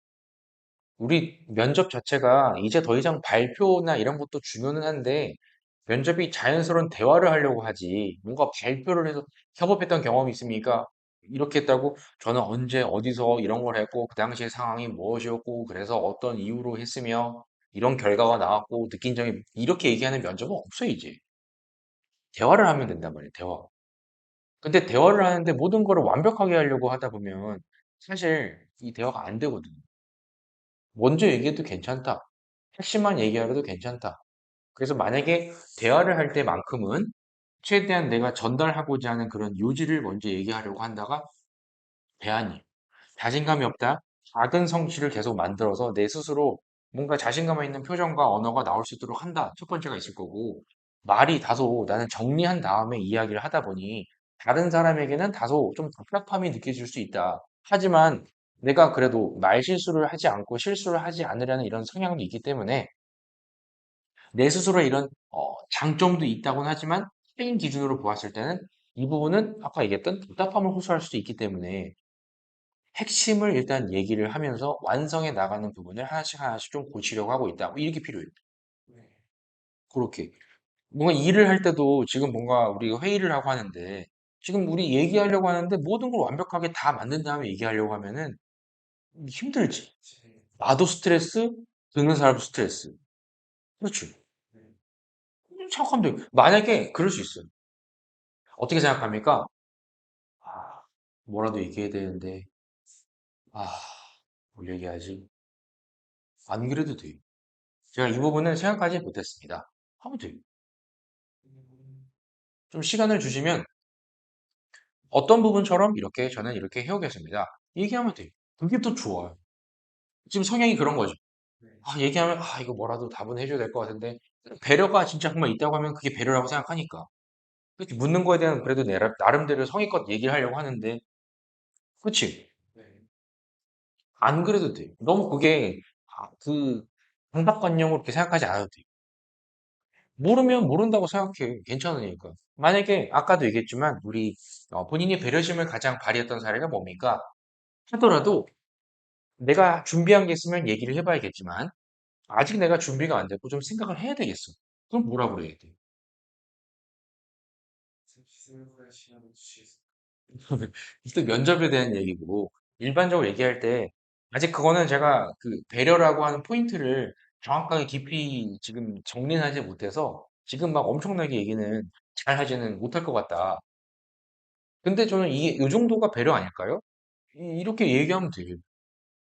우리 면접 자체가 이제 더 이상 발표나 이런 것도 중요는 한데 면접이 자연스러운 대화를 하려고 하지. 뭔가 발표를 해서 협업했던 경험이 있습니까? 이렇게 했다고 저는 언제 어디서 이런 걸 했고 그 당시의 상황이 무엇이었고 그래서 어떤 이유로 했으며 이런 결과가 나왔고 느낀 점이 이렇게 얘기하는 면접은 없어 이제. 대화를 하면 된단 말이에요. 대화. 근데 대화를 하는데 모든 거를 완벽하게 하려고 하다 보면 사실 이 대화가 안 되거든. 먼저 얘기해도 괜찮다. 핵심만 얘기하려도 괜찮다. 그래서 만약에 대화를 할 때만큼은 최대한 내가 전달하고자 하는 그런 요지를 먼저 얘기하려고 한다가 대안이 자신감이 없다. 작은 성취를 계속 만들어서 내 스스로 뭔가 자신감 있는 표정과 언어가 나올 수 있도록 한다. 첫 번째가 있을 거고 말이 다소 나는 정리한 다음에 이야기를 하다 보니 다른 사람에게는 다소 좀 답답함이 느껴질 수 있다. 하지만 내가 그래도 말 실수를 하지 않고 실수를 하지 않으려는 이런 성향도 있기 때문에 내 스스로의 이런 장점도 있다고는 하지만 개인 기준으로 보았을 때는 이 부분은 아까 얘기했던 답답함을 호소할 수도 있기 때문에 핵심을 일단 얘기를 하면서 완성해 나가는 부분을 하나씩 하나씩 좀 고치려고 하고 있다. 뭐 이렇게 필요해요. 네. 그렇게. 뭔가 일을 할 때도 지금 뭔가 우리가 회의를 하고 하는데 지금 우리 얘기하려고 하는데 모든 걸 완벽하게 다 만든 다음에 얘기하려고 하면은 힘들지. 제, 나도 스트레스, 듣는 사람도 스트레스. 그렇지. 네. 생각하면 돼. 만약에 그럴 수 있어요. 어떻게 생각합니까? 아, 뭐라도 얘기해야 되는데, 아, 뭘 얘기하지? 안 그래도 돼요. 제가 이 부분은 생각하지 못했습니다. 하면 돼요. 음, 좀 시간을 주시면 어떤 부분처럼 이렇게 저는 이렇게 해오겠습니다. 얘기하면 돼요. 그게 또 좋아요. 지금 성향이 그런 거죠. 네. 아, 얘기하면, 아, 이거 뭐라도 답은 해줘야 될 것 같은데, 배려가 진짜 정말 있다고 하면 그게 배려라고 생각하니까. 그렇게 묻는 거에 대한 그래도 나름대로 성의껏 얘기를 하려고 하는데, 그치? 네. 안 그래도 돼요. 너무 그게, 강박관념으로 그렇게 생각하지 않아도 돼요. 모르면 모른다고 생각해. 괜찮으니까. 만약에, 아까도 얘기했지만, 우리, 본인이 배려심을 가장 발휘했던 사례가 뭡니까? 하더라도, 내가 준비한 게 있으면 얘기를 해봐야겠지만, 아직 내가 준비가 안 됐고 좀 생각을 해야 되겠어. 그럼 뭐라 그래야 돼? 잠시 생각할 시간을 주시겠어요? 또 면접에 대한 얘기고, 일반적으로 얘기할 때, 아직 그거는 제가 그 배려라고 하는 포인트를 정확하게 깊이 지금 정리는 하지 못해서, 지금 막 엄청나게 얘기는 잘 하지는 못할 것 같다. 근데 저는 이게, 이 정도가 배려 아닐까요? 이렇게 얘기하면 돼요.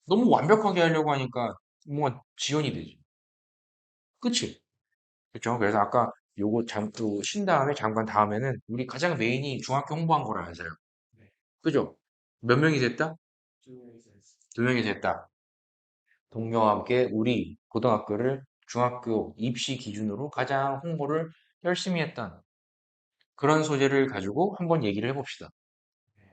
너무 완벽하게 하려고 하니까 뭔가 지연이 되지. 그치? 그쵸? 그래서 아까 요거 또 쉰 다음에 잠깐 다음에는 우리 가장 메인이 중학교 홍보한 거라면서요. 네. 그죠? 몇 명이 됐다? 중요해서 했습니다. 두 명이 됐다. 동료와 함께 우리 고등학교를 중학교 입시 기준으로 가장 홍보를 열심히 했던 그런 소재를 가지고 한번 얘기를 해봅시다. 네.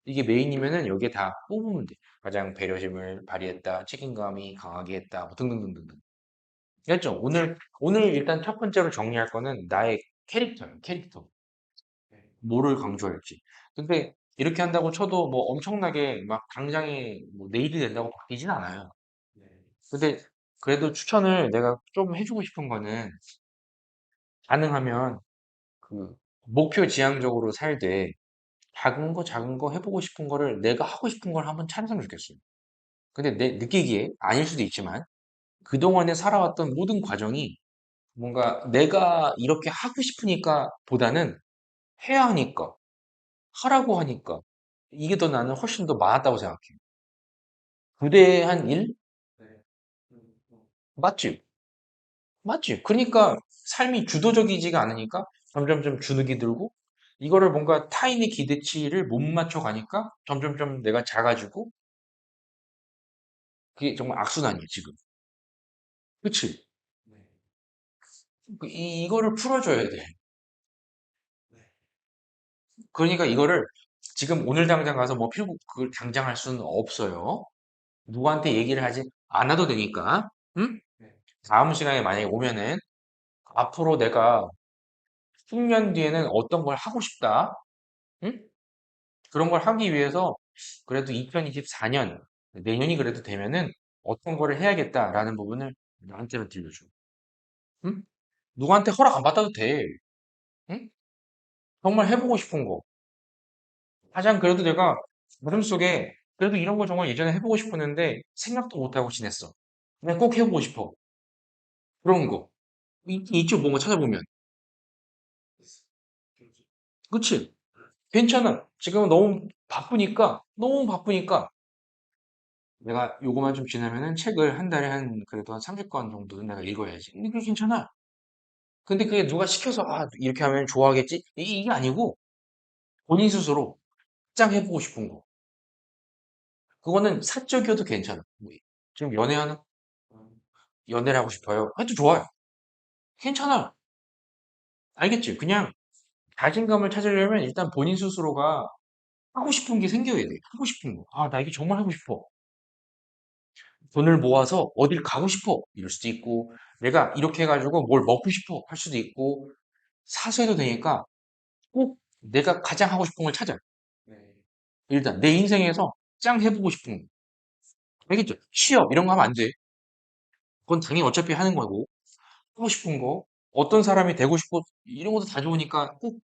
이게 메인이면은 여기에 다 뽑으면 돼. 가장 배려심을 발휘했다, 책임감이 강하게 했다, 뭐 등등등등등. 알죠? 오늘 일단 첫 번째로 정리할 거는 나의 캐릭터예요, 캐릭터. 네. 뭐를 강조할지. 근데 이렇게 한다고 쳐도 뭐 엄청나게 막 당장에 뭐 내일이 된다고 바뀌진 않아요. 네. 근데 그래도 추천을 내가 좀 해주고 싶은 거는 가능하면 그 목표 지향적으로 살되 작은 거 해보고 싶은 거를 내가 하고 싶은 걸 한번 찾았으면 좋겠어요. 근데 내 느끼기에 아닐 수도 있지만 그동안에 살아왔던 모든 과정이 뭔가 내가 이렇게 하고 싶으니까 보다는 해야 하니까, 하라고 하니까 이게 더 나는 훨씬 더 많았다고 생각해요. 부대한 일? 네. 맞지? 맞지? 그러니까 삶이 주도적이지가 않으니까 점점점 주눅이 들고 이거를 뭔가 타인의 기대치를 못 맞춰 가니까 점점점 내가 작아지고 그게 정말 악순환이에요, 지금. 그치? 네. 이거를 풀어줘야 돼. 네. 그러니까 이거를 지금 오늘 당장 가서 뭐 필고 그걸 당장 할 수는 없어요. 누구한테 얘기를 하지 않아도 되니까. 응? 네. 다음 시간에 만약에 오면은 앞으로 내가 10년 뒤에는 어떤 걸 하고 싶다. 응? 그런 걸 하기 위해서 그래도 2024년 내년이 그래도 되면은 어떤 거를 해야겠다라는 부분을 나한테만 들려줘. 응? 누구한테 허락 안 받아도 돼. 응? 정말 해보고 싶은 거. 가장 그래도 내가 마음속에 그래도 이런 거 정말 예전에 해보고 싶었는데 생각도 못하고 지냈어. 그냥 꼭 해보고 싶어. 그런 거. 이쪽 뭔가 찾아보면. 있어. 그렇죠. 그치? 괜찮아. 지금은 너무 바쁘니까 내가 요거만 좀 지나면은 책을 한 달에 그래도 한 30권 정도는 내가 읽어야지. 근데 그게 괜찮아. 근데 그게 누가 시켜서, 이렇게 하면 좋아하겠지? 이게 아니고, 본인 스스로 짱 해보고 싶은 거. 그거는 사적이어도 괜찮아. 뭐, 지금 음, 연애를 하고 싶어요. 해도 좋아요. 괜찮아. 알겠지? 그냥 자신감을 찾으려면 일단 본인 스스로가 하고 싶은 게 생겨야 돼. 하고 싶은 거. 나 이게 정말 하고 싶어. 돈을 모아서 어딜 가고 싶어. 이럴 수도 있고, 내가 이렇게 해가지고 뭘 먹고 싶어. 할 수도 있고, 사서 해도 되니까 꼭 내가 가장 하고 싶은 걸 찾아. 네. 일단 내 인생에서 짱 해보고 싶은 거. 알겠죠? 취업 이런 거 하면 안 돼. 그건 당연히 어차피 하는 거고. 하고 싶은 거, 어떤 사람이 되고 싶고, 이런 것도 다 좋으니까 꼭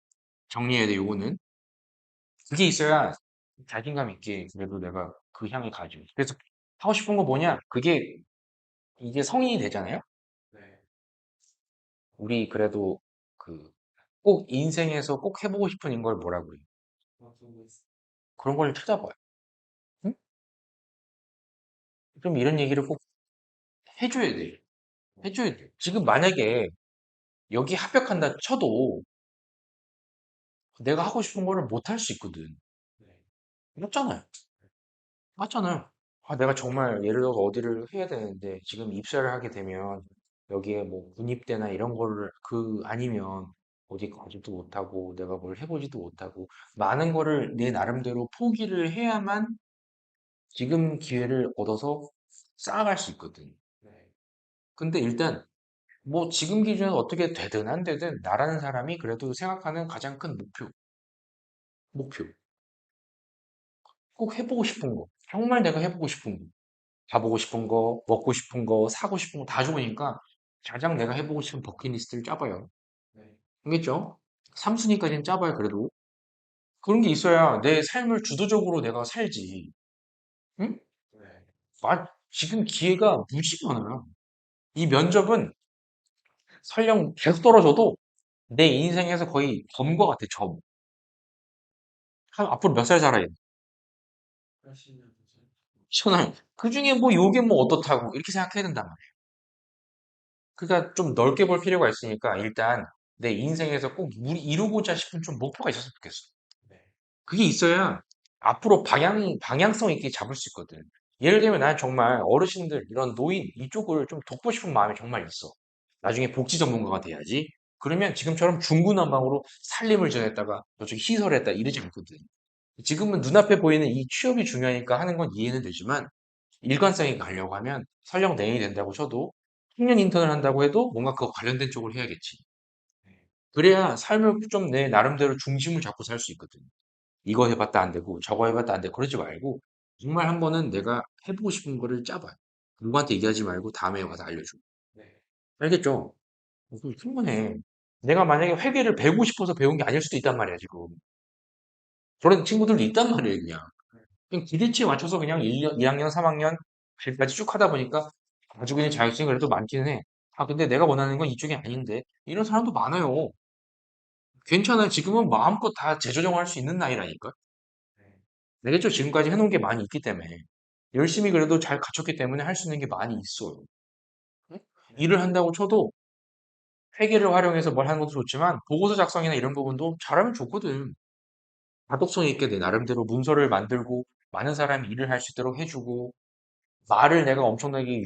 정리해야 돼, 요거는. 그게 있어야 자신감 있게 그래도 내가 그 향을 가죠. 그래서 하고 싶은 거 뭐냐? 그게 이제 성인이 되잖아요? 네. 우리 그래도 그 꼭 인생에서 꼭 해보고 싶은 걸 뭐라고 해요? 어떤 거 있어? 그런 걸 찾아봐요. 응? 좀 이런 얘기를 꼭 해줘야 돼. 해줘야 돼. 지금 만약에 여기 합격한다 쳐도 내가 하고 싶은 거를 못 할 수 있거든. 네. 맞잖아요. 맞잖아요. 내가 정말 예를 들어서 어디를 해야 되는데 지금 입사를 하게 되면 여기에 뭐 군입대나 이런 거를 아니면 어디 가지도 못하고 내가 뭘 해보지도 못하고 많은 거를 내 나름대로 포기를 해야만 지금 기회를 얻어서 쌓아갈 수 있거든. 네. 근데 일단 뭐 지금 기준은 어떻게 되든 안 되든 나라는 사람이 그래도 생각하는 가장 큰 목표. 꼭 해보고 싶은 거. 정말 내가 해보고 싶은 거. 가보고 싶은 거, 먹고 싶은 거, 사고 싶은 거 다 좋으니까 가장 내가 해보고 싶은 버킷리스트를 짜봐요. 네. 알겠죠? 3순위까지는 짜봐요, 그래도. 그런 게 있어야 내 삶을 주도적으로 내가 살지. 응? 네. 지금 기회가 무지 많아요. 이 면접은 설령 계속 떨어져도 내 인생에서 거의 점과 같아, 점. 앞으로 몇 살 살아야 돼? 80년 도전. 저는 그 중에 뭐 요게 뭐 어떻다고 이렇게 생각해야 된단 말이에요. 그러니까 좀 넓게 볼 필요가 있으니까 일단 내 인생에서 꼭 이루고자 싶은 좀 목표가 있었으면 좋겠어. 네. 그게 있어야 앞으로 방향성 있게 잡을 수 있거든. 예를 들면 난 정말 어르신들, 이런 노인 이쪽을 좀 돕고 싶은 마음이 정말 있어. 나중에 복지 전문가가 돼야지. 그러면 지금처럼 중구난방으로 살림을 전했다가 저쪽 시설했다 이러지 않거든. 지금은 눈앞에 보이는 이 취업이 중요하니까 하는 건 이해는 되지만 일관성 있게 가려고 하면 설령 내인이 된다고 쳐도 청년 인턴을 한다고 해도 뭔가 그거 관련된 쪽을 해야겠지. 네. 그래야 삶을 좀 내 나름대로 중심을 잡고 살 수 있거든. 이거 해봤다 안 되고 저거 해봤다 안 되고 그러지 말고 정말 한 번은 내가 해보고 싶은 거를 짜봐. 누구한테 얘기하지 말고 다음에 와서 알려줘. 네. 알겠죠? 그거 충분해. 내가 만약에 회계를 배우고 싶어서 배운 게 아닐 수도 있단 말이야, 지금. 그런 친구들도 있단 말이에요, 그냥. 그냥 기대치에 맞춰서 그냥 1년, 2학년, 3학년, 까지 쭉 하다 보니까 아주 그냥 자격증이 그래도 많기는 해. 근데 내가 원하는 건 이쪽이 아닌데. 이런 사람도 많아요. 괜찮아요. 지금은 마음껏 다 재조정할 수 있는 나이라니까. 네. 내가 지금까지 해놓은 게 많이 있기 때문에. 열심히 그래도 잘 갖췄기 때문에 할 수 있는 게 많이 있어요. 응? 네. 일을 한다고 쳐도 회계를 활용해서 뭘 하는 것도 좋지만 보고서 작성이나 이런 부분도 잘하면 좋거든. 다독성 있게 내 나름대로 문서를 만들고 많은 사람이 일을 할 수 있도록 해주고 말을 내가 엄청나게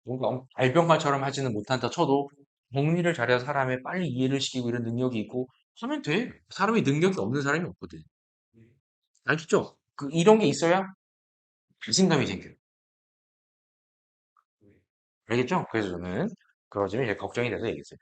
뭔가 알병가처럼 하지는 못한다 쳐도 정리를 잘해서 사람의 빨리 이해를 시키고 이런 능력이 있고 하면 돼. 사람이 능력이 없는 사람이 없거든. 네, 알겠죠? 이런 게 있어야 자신감이 생겨요. 네. 알겠죠? 그래서 저는 그거 좀 이제 걱정이 돼서 얘기했어요.